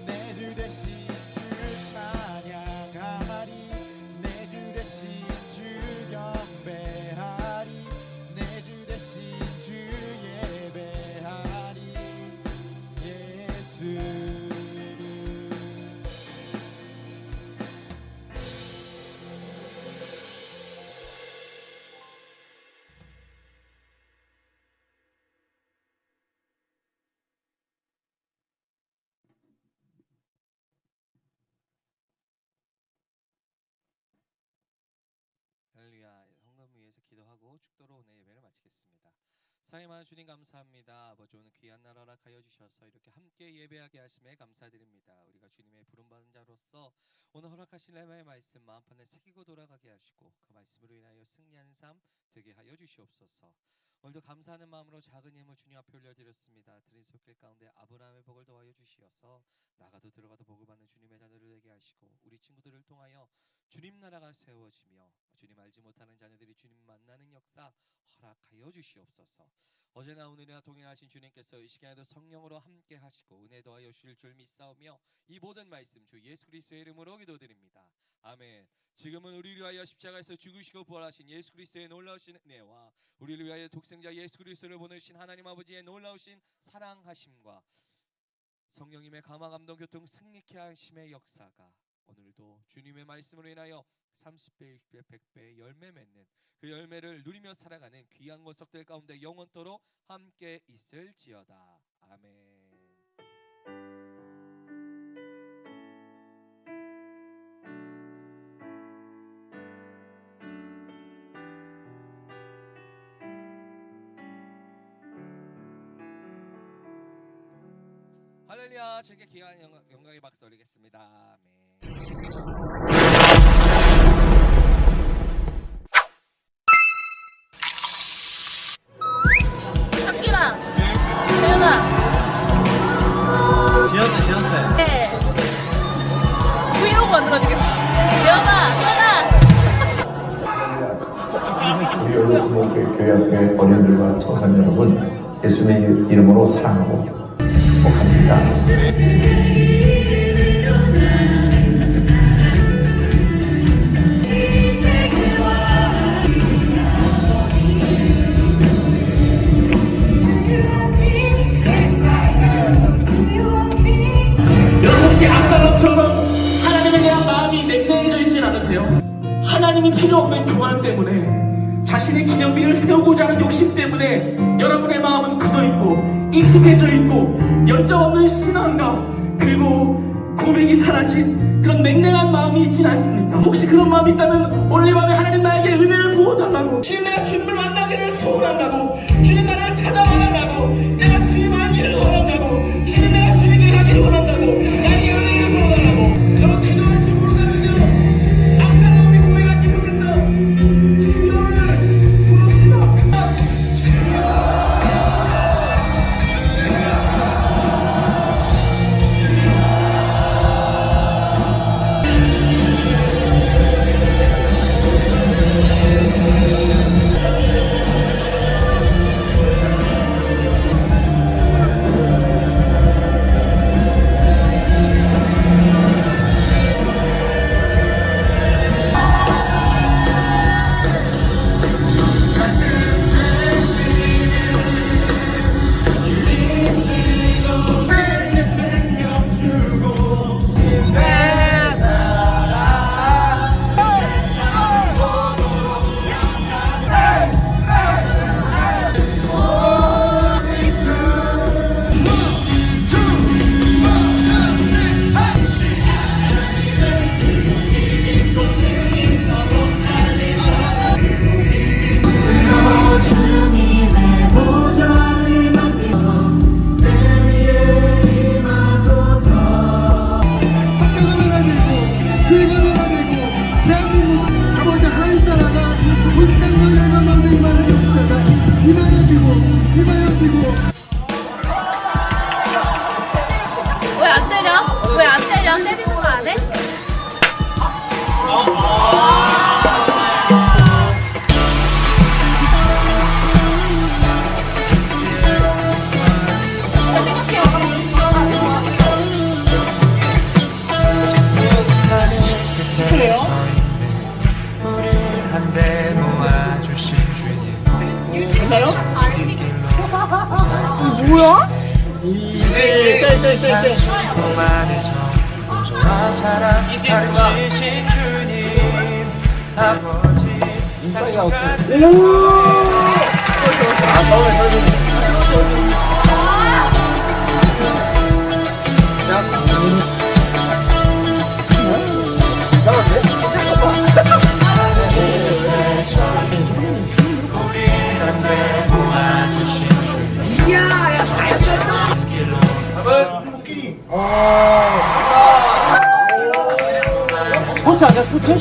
내 주 대신 주 찬양하리. 내 주 대신 주 경배하리. 내 주 대신 주 예배하리. 예수 할렐루야. 헌금 위에서 기도하고 축도로 오늘 예배를 마치겠습니다. 사랑의 주님 감사합니다. 아버지 오늘 귀한 날 허락하여 주셔서 이렇게 함께 예배하게 하심에 감사드립니다. 우리가 주님의 부름받은 자로서 오늘 허락하신 레마의 말씀 마음판에 새기고 돌아가게 하시고 그 말씀으로 인하여 승리하는 삶 되게 하여 주시옵소서. 오늘도 감사하는 마음으로 작은 예물 주님 앞에 올려드렸습니다. 드린 손길 가운데 아브라함의 복을 더하여 주시어서 나가도 들어가도 복을 받는 주님의 자녀를 되게 하시고 우리 친구들을 통하여 주님 나라가 세워지며 주님 알지 못하는 자녀들이 주님 만나는 역사 허락하여 주시옵소서. 어제나 오늘이나 동행하신 주님께서 이 시간에도 성령으로 함께 하시고 은혜 더하여 주실 줄 믿사오며 이 모든 말씀 주 예수 그리스도의 이름으로 기도드립니다. 아멘. 지금은 우리를 위하여 십자가에서 죽으시고 부활하신 예수 그리스도의 놀라우신 은혜와 우리를 위하여 독생자 예수 그리스도를 보내신 하나님 아버지의 놀라우신 사랑하심과 성령님의 감화 감동 교통 승리케 하심의 역사가 오늘도 주님의 말씀으로 인하여 30배, 60배, 100배 열매 맺는 그 열매를 누리며 살아가는 귀한 권속들 가운데 영원토록 함께 있을지어다. 아멘. 할렐루야. 제게 귀한 영광의 박수 올리겠습니다. 아멘. 네. 브이로그 만들어주겠습니다. 예언아, 하나. 우리 올로스목교회 어린이들과 청소년 여러분, 예수님의 이름으로 사랑하고 축복합니다. 여러분 혹시 압살롬처럼 하나님에 대한 마음이 냉랭해져 있진 않으세요? 하나님이 필요 없는 교만 때문에 자신의 기념비를 세우고자 하는 욕심 때문에 여러분의 마음은 굳어있고 익숙해져 있고 열정 없는 신앙과 그리고 고백이 사라진 그런 냉랭한 마음이 있진 않습니까? 혹시 그런 마음이 있다면 오늘 이 밤에 하나님 나에게 은혜를 부어달라고, 주님 내가 주님을 만나기를 소원한다고, 주님 나를 찾아와달라고, 내가 주님 만기를 원한다고, 주님 내가 주님에게 가기를 원한다고, 나에게 은혜를 부어달라고. 여러분 기도할 줄 모르다면요, 압살롬이 고백하신 그 뜻대로 주여를 부릅시다. 왜 안 때려? 왜 안 때려? 때리는 거 안 해? 뭐야? 스포츠 아니야 스포츠?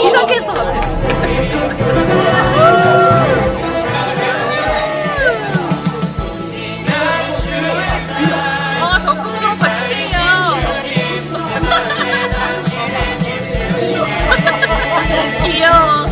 기상캐스터 같아. 아, 정국이랑 같이 쟁이야. 귀여워.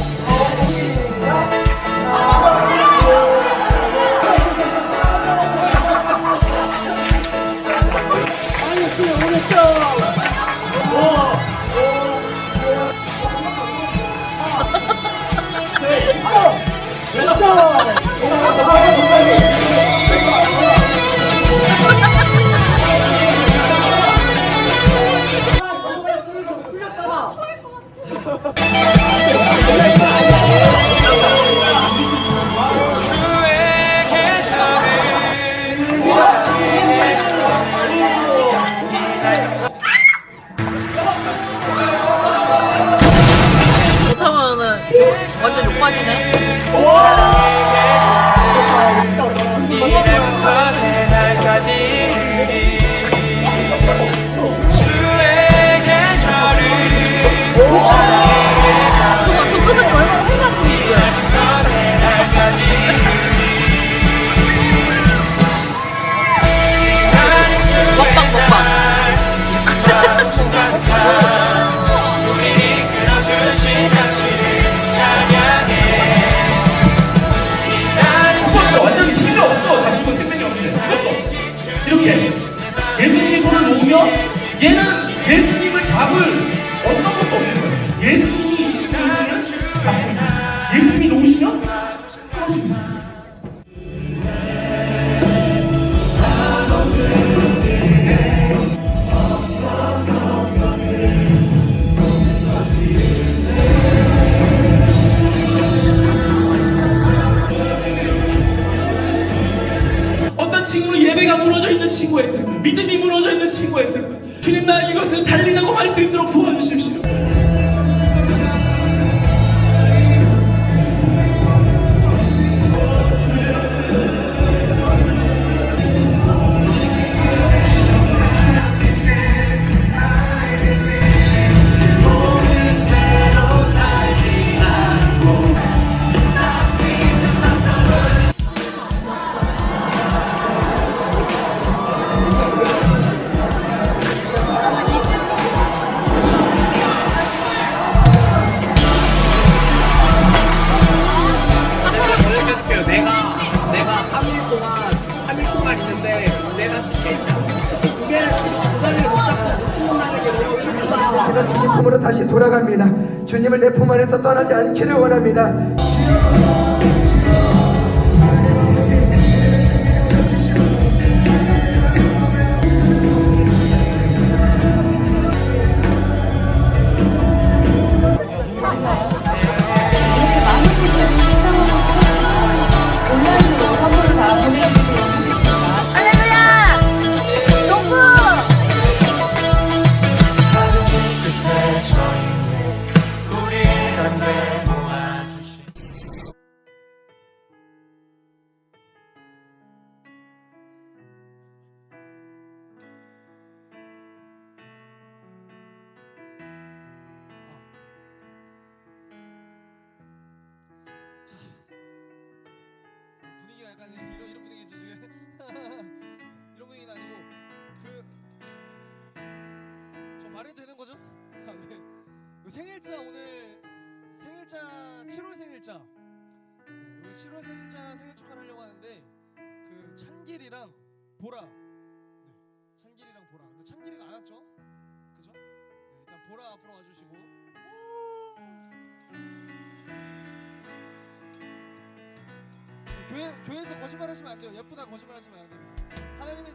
완전 욕받이네. 이제부터 새날까지 주의 계절을 저거 저 끄면 얼마나 회가 보이지? 이제부터 새날까지 먹방. 순간간 우리를 이끌어주신 당신을 찬양해. 완전히 힘이 없어. 다 죽은 생명이 없는데 죽었어. 이렇게 예수님이 손을 놓으면 얘는 예수님을 잡을 어떤 것도 없는 거예요. 예수님이 이시면 잡고 예수님이 놓으시면 끊어집니다. 어떤 친구는 예배가 무너져 있는 친구가 있을 거예요. 믿음이 무너져 있는 친구가 있을 거예요. 주님 나 이것을 달리다고 할 수 있도록 도와주십시오. 제가 주님 품으로 다시 돌아갑니다. 주님을 내 품 안에서 떠나지 않기를 원합니다. 할렐루야! 농구! 끝에 서 있는 우리 한데 모아주신 분위기가 약간 이런 분위기지 지금. 이런 분위기는 아니고 저 말해도 되는 거죠? 아, 네. 그 생일자 오늘 생일자 7월 생일자. 네, 오늘 7월 생일자 생일 축하를 하려고 하는데 그 찬길이랑 보라. 네, 찬길이랑 보라. 근데 찬길이가 안 왔죠? 그죠? 네, 일단 보라 앞으로 와주시고. 교회에서 거짓말하시면 안 돼요. 예쁘다 거짓말하시면 안 돼요. 하나님의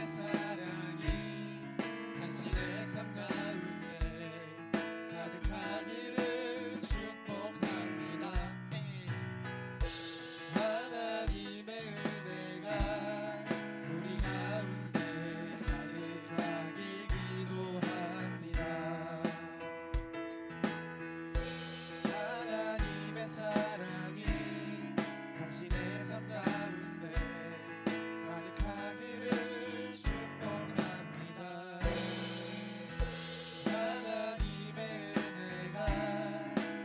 사랑이 당신의 삶 가운데 가득하기를 축복합니다. 하나님의 은혜가 우리 가운데 가득하길 기도합니다. 하나님의 사랑이 당신의 삶 가운데 가득하기를 축복합니다. 하나님의 은혜가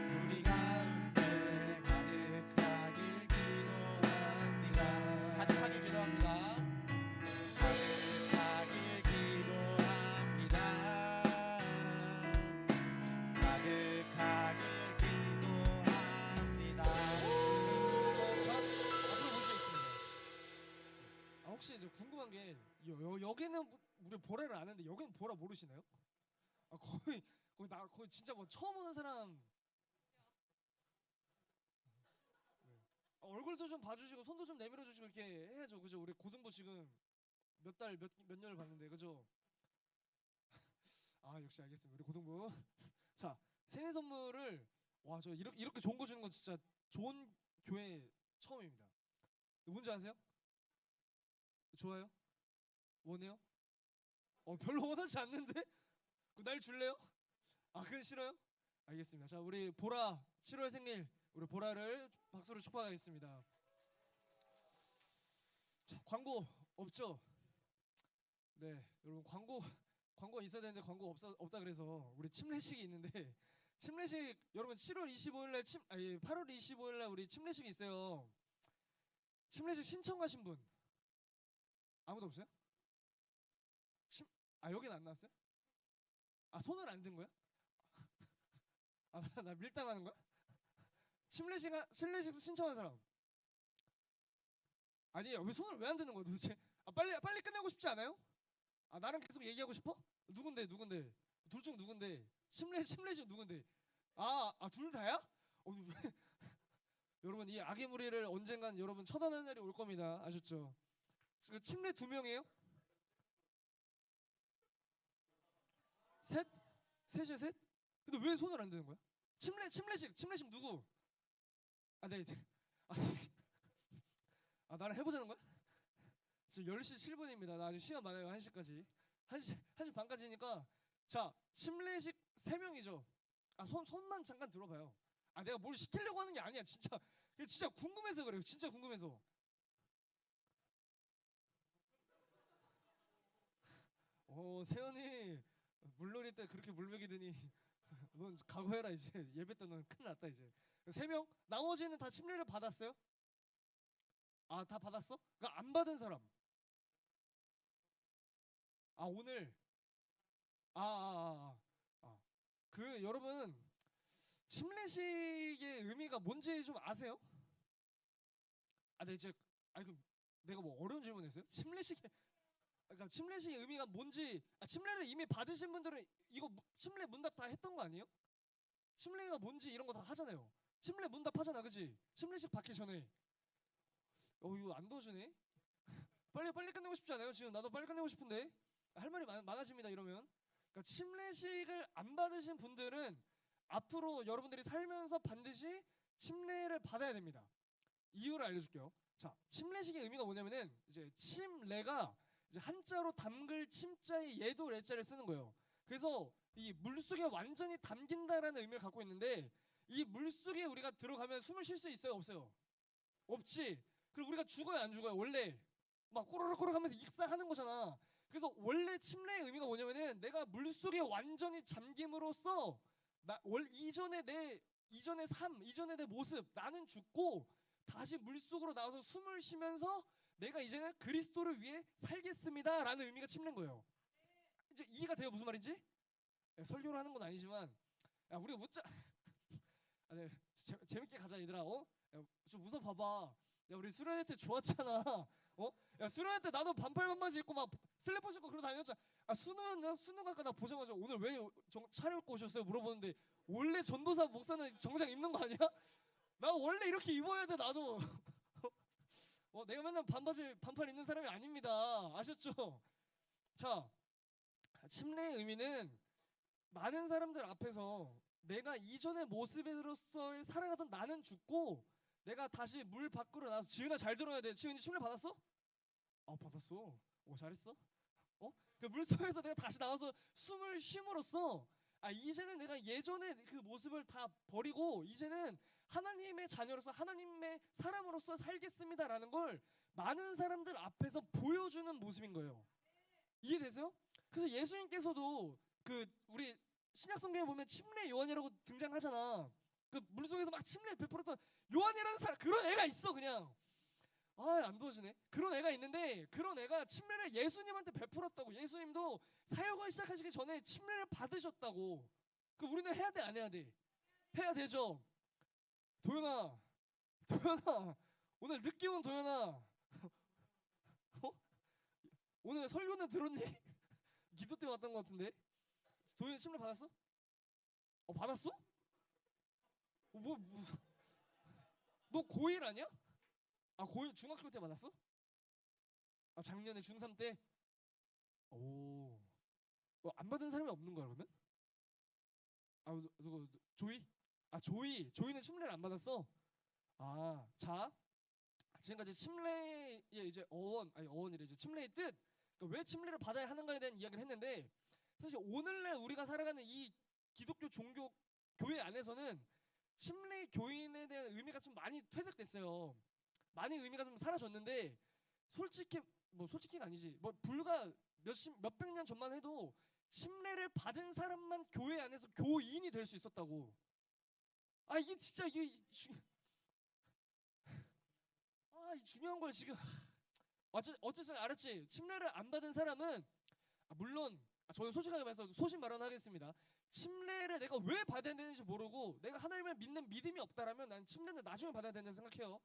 우리 가운데 가득하길 기도합니다. 가득하길 기도합니다. 가득하길 기도합니다. 가득하길 기도합니다. 전 앞으로 모시겠습니다. 혹시 이제 궁금한 게 여기는 우리 보라를 아는데 여기는 보라 모르시나요? 거의 진짜 뭐 처음 오는 사람. 네. 얼굴도 좀 봐주시고 손도 좀 내밀어 주시고 이렇게 해야죠, 그죠? 우리 고등부 지금 몇 년을 봤는데, 그죠? 아 역시 알겠습니다, 우리 고등부. 자, 생일 선물을 저 이렇게 좋은 거 주는 건 진짜 좋은 교회 처음입니다. 뭔지 아세요? 좋아요? 원해요? 별로 원하지 않는데? 날 줄래요? 그건 싫어요? 알겠습니다. 자, 우리 보라 7월 생일 우리 보라를 박수로 축하하겠습니다. 자, 광고 없죠? 네, 여러분 광고 있어야 되는데 광고 없다 그래서 우리 침례식이 있는데 침례식 여러분 7월 25일 날 8월 25일 날 우리 침례식이 있어요. 침례식 신청 가신 분 아무도 없어요? 여긴 안 나왔어요? 손을 안 든 거야? 나 밀당하는 거야? 침례식 신청한 사람. 아니 왜 손을 왜 안 드는 거야 도대체? 빨리 끝내고 싶지 않아요? 나랑 계속 얘기하고 싶어? 누군데? 둘 중 누군데? 침례식 누군데? 둘 다야? 여러분 이 악의 무리를 언젠간 여러분 처단하는 날이 올 겁니다. 아셨죠? 그 침례 2명이에요? 셋이요 셋? 근데 왜 손을 안 드는 거야? 침례식 누구? 네. 나랑 해보자는 거야? 지금 10시 7분입니다. 나 아직 시간 많아요. 1시까지. 1시 반까지니까 자, 침례식 3명이죠. 손만 잠깐 들어봐요. 내가 뭘 시키려고 하는 게 아니야. 진짜 궁금해서 그래요. 진짜 궁금해서. 세연이 물놀이 때 그렇게 물 먹이더니 넌 각오해라 이제. 예배 때 넌 큰일 났다 이제. 3명? 나머지는 다 침례를 받았어요? 다 받았어? 그러니까 안 받은 사람. 오늘. 그 여러분 침례식의 의미가 뭔지 좀 아세요? 네 이제 그럼 내가 뭐 어려운 질문했어요? 그러니까 침례식의 의미가 뭔지 침례를 이미 받으신 분들은 이거 침례 문답 다 했던 거 아니에요? 침례가 뭔지 이런 거 다 하잖아요. 침례 문답 하잖아, 그치? 침례식 받기 전에. 이거 안 도와주네. 빨리 끝내고 싶지 않아요? 지금 나도 빨리 끝내고 싶은데 할 말이 많아집니다 이러면. 그러니까 침례식을 안 받으신 분들은 앞으로 여러분들이 살면서 반드시 침례를 받아야 됩니다. 이유를 알려줄게요. 자, 침례식의 의미가 뭐냐면은 이제 침례가 이제 한자로 담글 침자에 예도 레자를 쓰는 거예요. 그래서 이 물속에 완전히 담긴다라는 의미를 갖고 있는데 이 물속에 우리가 들어가면 숨을 쉴 수 있어요, 없어요? 없지. 그리고 우리가 죽어요, 안 죽어요? 원래 막 꼬르륵꼬르륵 하면서 익사하는 거잖아. 그래서 원래 침례의 의미가 뭐냐면은 내가 물속에 완전히 잠김으로써 이전의 삶, 이전의 내 모습, 나는 죽고 다시 물속으로 나와서 숨을 쉬면서 내가 이제는 그리스도를 위해 살겠습니다 라는 의미가 침례인 거예요. 이제 이해가 돼요 무슨 말인지? 설교를 하는 건 아니지만 우리 웃자. 네, 재밌게 가자 얘들아. 좀 웃어봐봐. 우리 수련회 때 좋았잖아. 야 수련회 때 나도 반팔 반바지 입고 막 슬리퍼 신고 그러고 다녔잖아. 수능 아까 나 보자마자 오늘 왜 차려입고 오셨어요 물어보는데 원래 전도사 목사는 정장 입는 거 아니야? 나 원래 이렇게 입어야 돼 나도. 내가 맨날 반팔 입는 사람이 아닙니다. 아셨죠? 자, 침례의 의미는 많은 사람들 앞에서 내가 이전의 모습으로서 살아가던 나는 죽고 내가 다시 물 밖으로 나와서 지은아 잘 들어야 돼. 지은이 침례 받았어? 받았어. 잘했어. 그 물속에서 내가 다시 나와서 숨을 쉼으로써 이제는 내가 예전의 그 모습을 다 버리고 이제는 하나님의 자녀로서 하나님의 사람으로서 살겠습니다라는 걸 많은 사람들 앞에서 보여주는 모습인 거예요. 이해되세요? 그래서 예수님께서도 그 우리 신약 성경에 보면 침례 요한이라고 등장하잖아. 그 물속에서 막 침례 베풀었던 요한이라는 사람, 그런 애가 있어. 그냥 안 도와주네. 그런 애가 있는데 그런 애가 침례를 예수님한테 베풀었다고. 예수님도 사역을 시작하시기 전에 침례를 받으셨다고. 그 우리는 해야 돼 안 해야 돼? 해야 되죠. 도연아 오늘 늦게 온 도연아. 오늘 설교는 들었니? 기도 때 왔던 것 같은데. 도연이 침례 받았어? 받았어? 너 고1 아니야? 고1 중학교 때 받았어? 작년에 중3 때? 안 받은 사람이 없는 거야 그러면? 누구 조이? 조이는 침례를 안 받았어? 자, 지금까지 침례의 이제 어원이래. 이제 침례의 뜻. 그러니까 왜 침례를 받아야 하는가에 대한 이야기를 했는데 사실 오늘날 우리가 살아가는 이 기독교 종교 교회 안에서는 침례 교인에 대한 의미가 좀 많이 퇴색됐어요. 많이 의미가 좀 사라졌는데 솔직히 뭐 솔직히가 아니지. 뭐 불과 몇백 년 전만 해도 침례를 받은 사람만 교회 안에서 교인이 될 수 있었다고. 아 이게 진짜 이게 이 중요한 걸 지금 어쨌든 알았지. 침례를 안 받은 사람은 물론 저는 솔직하게 말해서 소신 발언하겠습니다. 침례를 내가 왜 받아야 되는지 모르고 내가 하나님을 믿는 믿음이 없다라면 난 침례는 나중에 받아야 된다고 생각해요.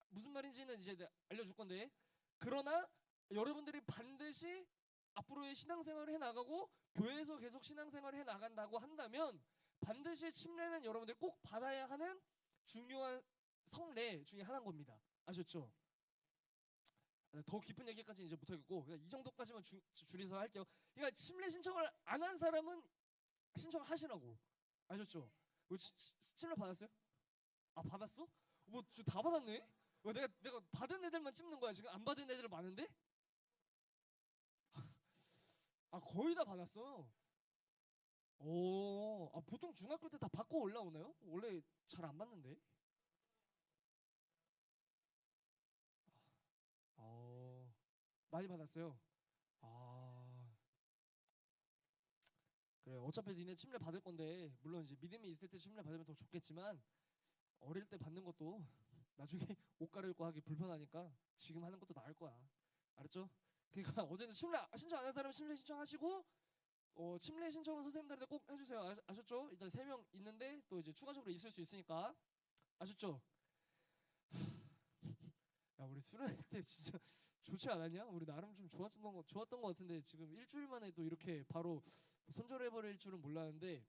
무슨 말인지는 이제 내가 알려줄 건데, 그러나 여러분들이 반드시 앞으로의 신앙생활을 해나가고 교회에서 계속 신앙생활을 해나간다고 한다면 반드시 침례는 여러분들이 꼭 받아야 하는 중요한 성례 중에 하나인 겁니다. 아셨죠? 더 깊은 얘기까지 이제 못하겠고 그냥 이 정도까지만 줄여서 할게요. 그러니까 침례 신청을 안 한 사람은 신청하시라고. 아셨죠? 침례 받았어요? 아 받았어? 뭐 다 받았네? 내가 받은 애들만 찍는 거야 지금? 안 받은 애들 많은데? 아 거의 다 받았어. 오, 보통 중학교 때 다 받고 올라오나요? 원래 잘 안 받는데. 많이 받았어요. 그래 어차피 니네 침례 받을 건데 물론 이제 믿음이 있을 때 침례 받으면 더 좋겠지만 어릴 때 받는 것도 나중에 옷 갈아입고 하기 불편하니까 지금 하는 것도 나을 거야. 알았죠? 그러니까 어제는 침례 신청 안 한 사람은 침례 신청하시고 침례 신청은 선생님들한테 꼭 해주세요. 아셨죠? 일단 3명 있는데 또 이제 추가적으로 있을 수 있으니까 아셨죠? 야 우리 수련회 때 진짜 좋지 않았냐? 우리 나름 좀 좋았던 것 같은데 지금 일주일 만에 또 이렇게 바로 손절해버릴 줄은 몰랐는데,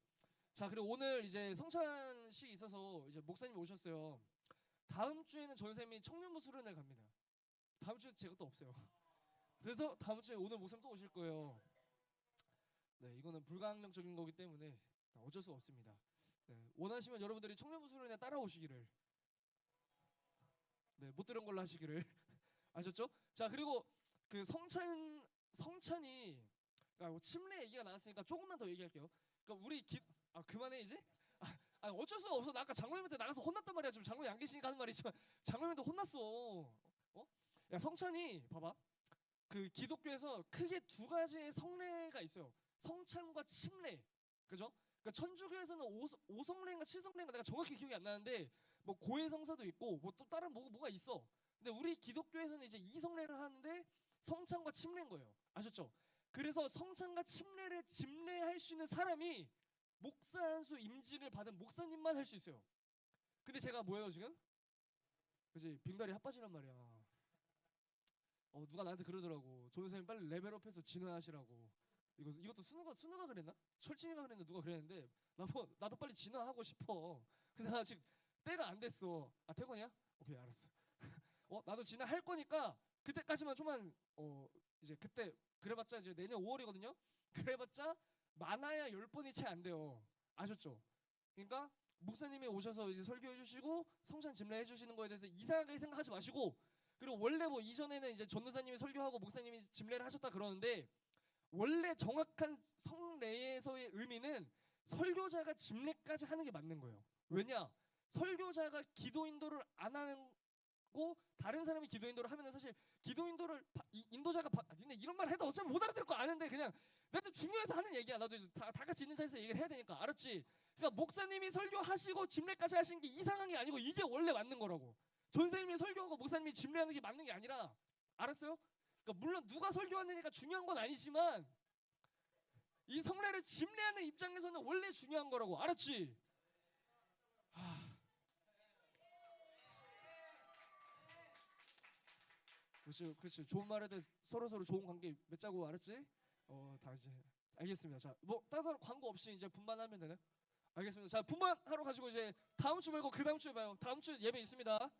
자 그리고 오늘 이제 성찬식 있어서 이제 목사님이 오셨어요. 다음 주에는 전 선생님이 청년부 수련회 갑니다. 다음 주에 제가 또 없어요. 그래서 다음 주에 오늘 목사님 또 오실 거예요. 네, 이거는 불가항력적인 거기 때문에 어쩔 수 없습니다. 네, 원하시면 여러분들이 청년부 수련회 따라오시기를, 네, 못 들은 걸로 하시기를 아셨죠? 자 그리고 그 성찬이 그러니까 침례 얘기가 나왔으니까 조금만 더 얘기할게요. 그러니까 우리 그만해 이제. 어쩔 수 없어. 나 아까 장로님한테 나가서 혼났단 말이야. 지금 장로님 안 계시니까 하는 말이지만 장로님한테 혼났어. 야 성찬이 봐봐. 그 기독교에서 크게 2가지의 성례가 있어요. 성찬과 침례. 그죠? 그러니까 천주교에서는 5성례인가 7성례인가 내가 정확히 기억이 안 나는데 뭐 고해성사도 있고 뭐 또 다른 뭐가 있어. 근데 우리 기독교에서는 이제 2성례를 하는데 성찬과 침례인 거예요. 아셨죠? 그래서 성찬과 침례를 집례할 수 있는 사람이 목사 안수 임직을 받은 목사님만 할 수 있어요. 근데 제가 뭐예요 지금? 그치 빙다리 핫바지란 말이야. 누가 나한테 그러더라고. 조 선생님 빨리 레벨업해서 진화하시라고. 이것도 순우가 그랬나? 철진이가 그랬나? 누가 그랬는데 나도 빨리 진화하고 싶어. 근데 나 지금 때가 안 됐어. 태권이야? 오케이 알았어. 나도 진화할 거니까 그때까지만 좀만 이제 그때 그래봤자 이제 내년 5월이거든요. 그래봤자 많아야 10번이 채 안 돼요. 아셨죠? 그러니까 목사님이 오셔서 이제 설교해 주시고 성찬 집례해 주시는 거에 대해서 이상하게 생각하지 마시고, 그리고 원래 뭐 이전에는 이제 전도사님이 설교하고 목사님이 집례를 하셨다 그러는데 원래 정확한 성례에서의 의미는 설교자가 집례까지 하는 게 맞는 거예요. 왜냐? 설교자가 기도 인도를 안 하고 다른 사람이 기도 인도를 하면은 사실 기도 인도를 인도자가 니네 이런 말 해도 어차피 못 알아들을 거 아는데 그냥 나도 중요해서 하는 얘기야. 나도 이제 다 같이 있는 자리에서 얘기를 해야 되니까. 알았지? 그러니까 목사님이 설교하시고 집례까지 하신 게 이상한 게 아니고 이게 원래 맞는 거라고. 전생님이 설교하고 목사님이 집례하는 게 맞는 게 아니라, 알았어요? 그러니까 물론 누가 설교하느냐가 중요한 건 아니지만 이 성례를 집례하는 입장에서는 원래 중요한 거라고. 알았지? 그렇지. 좋은 말에 대해 서로 좋은 관계 맺자고. 알았지? 다 이제 알겠습니다. 자, 뭐 따로 광고 없이 이제 분반하면 되나요? 알겠습니다. 자, 분반하러 가시고 이제 다음 주 말고 그 다음 주에 봐요. 다음 주 예배 있습니다.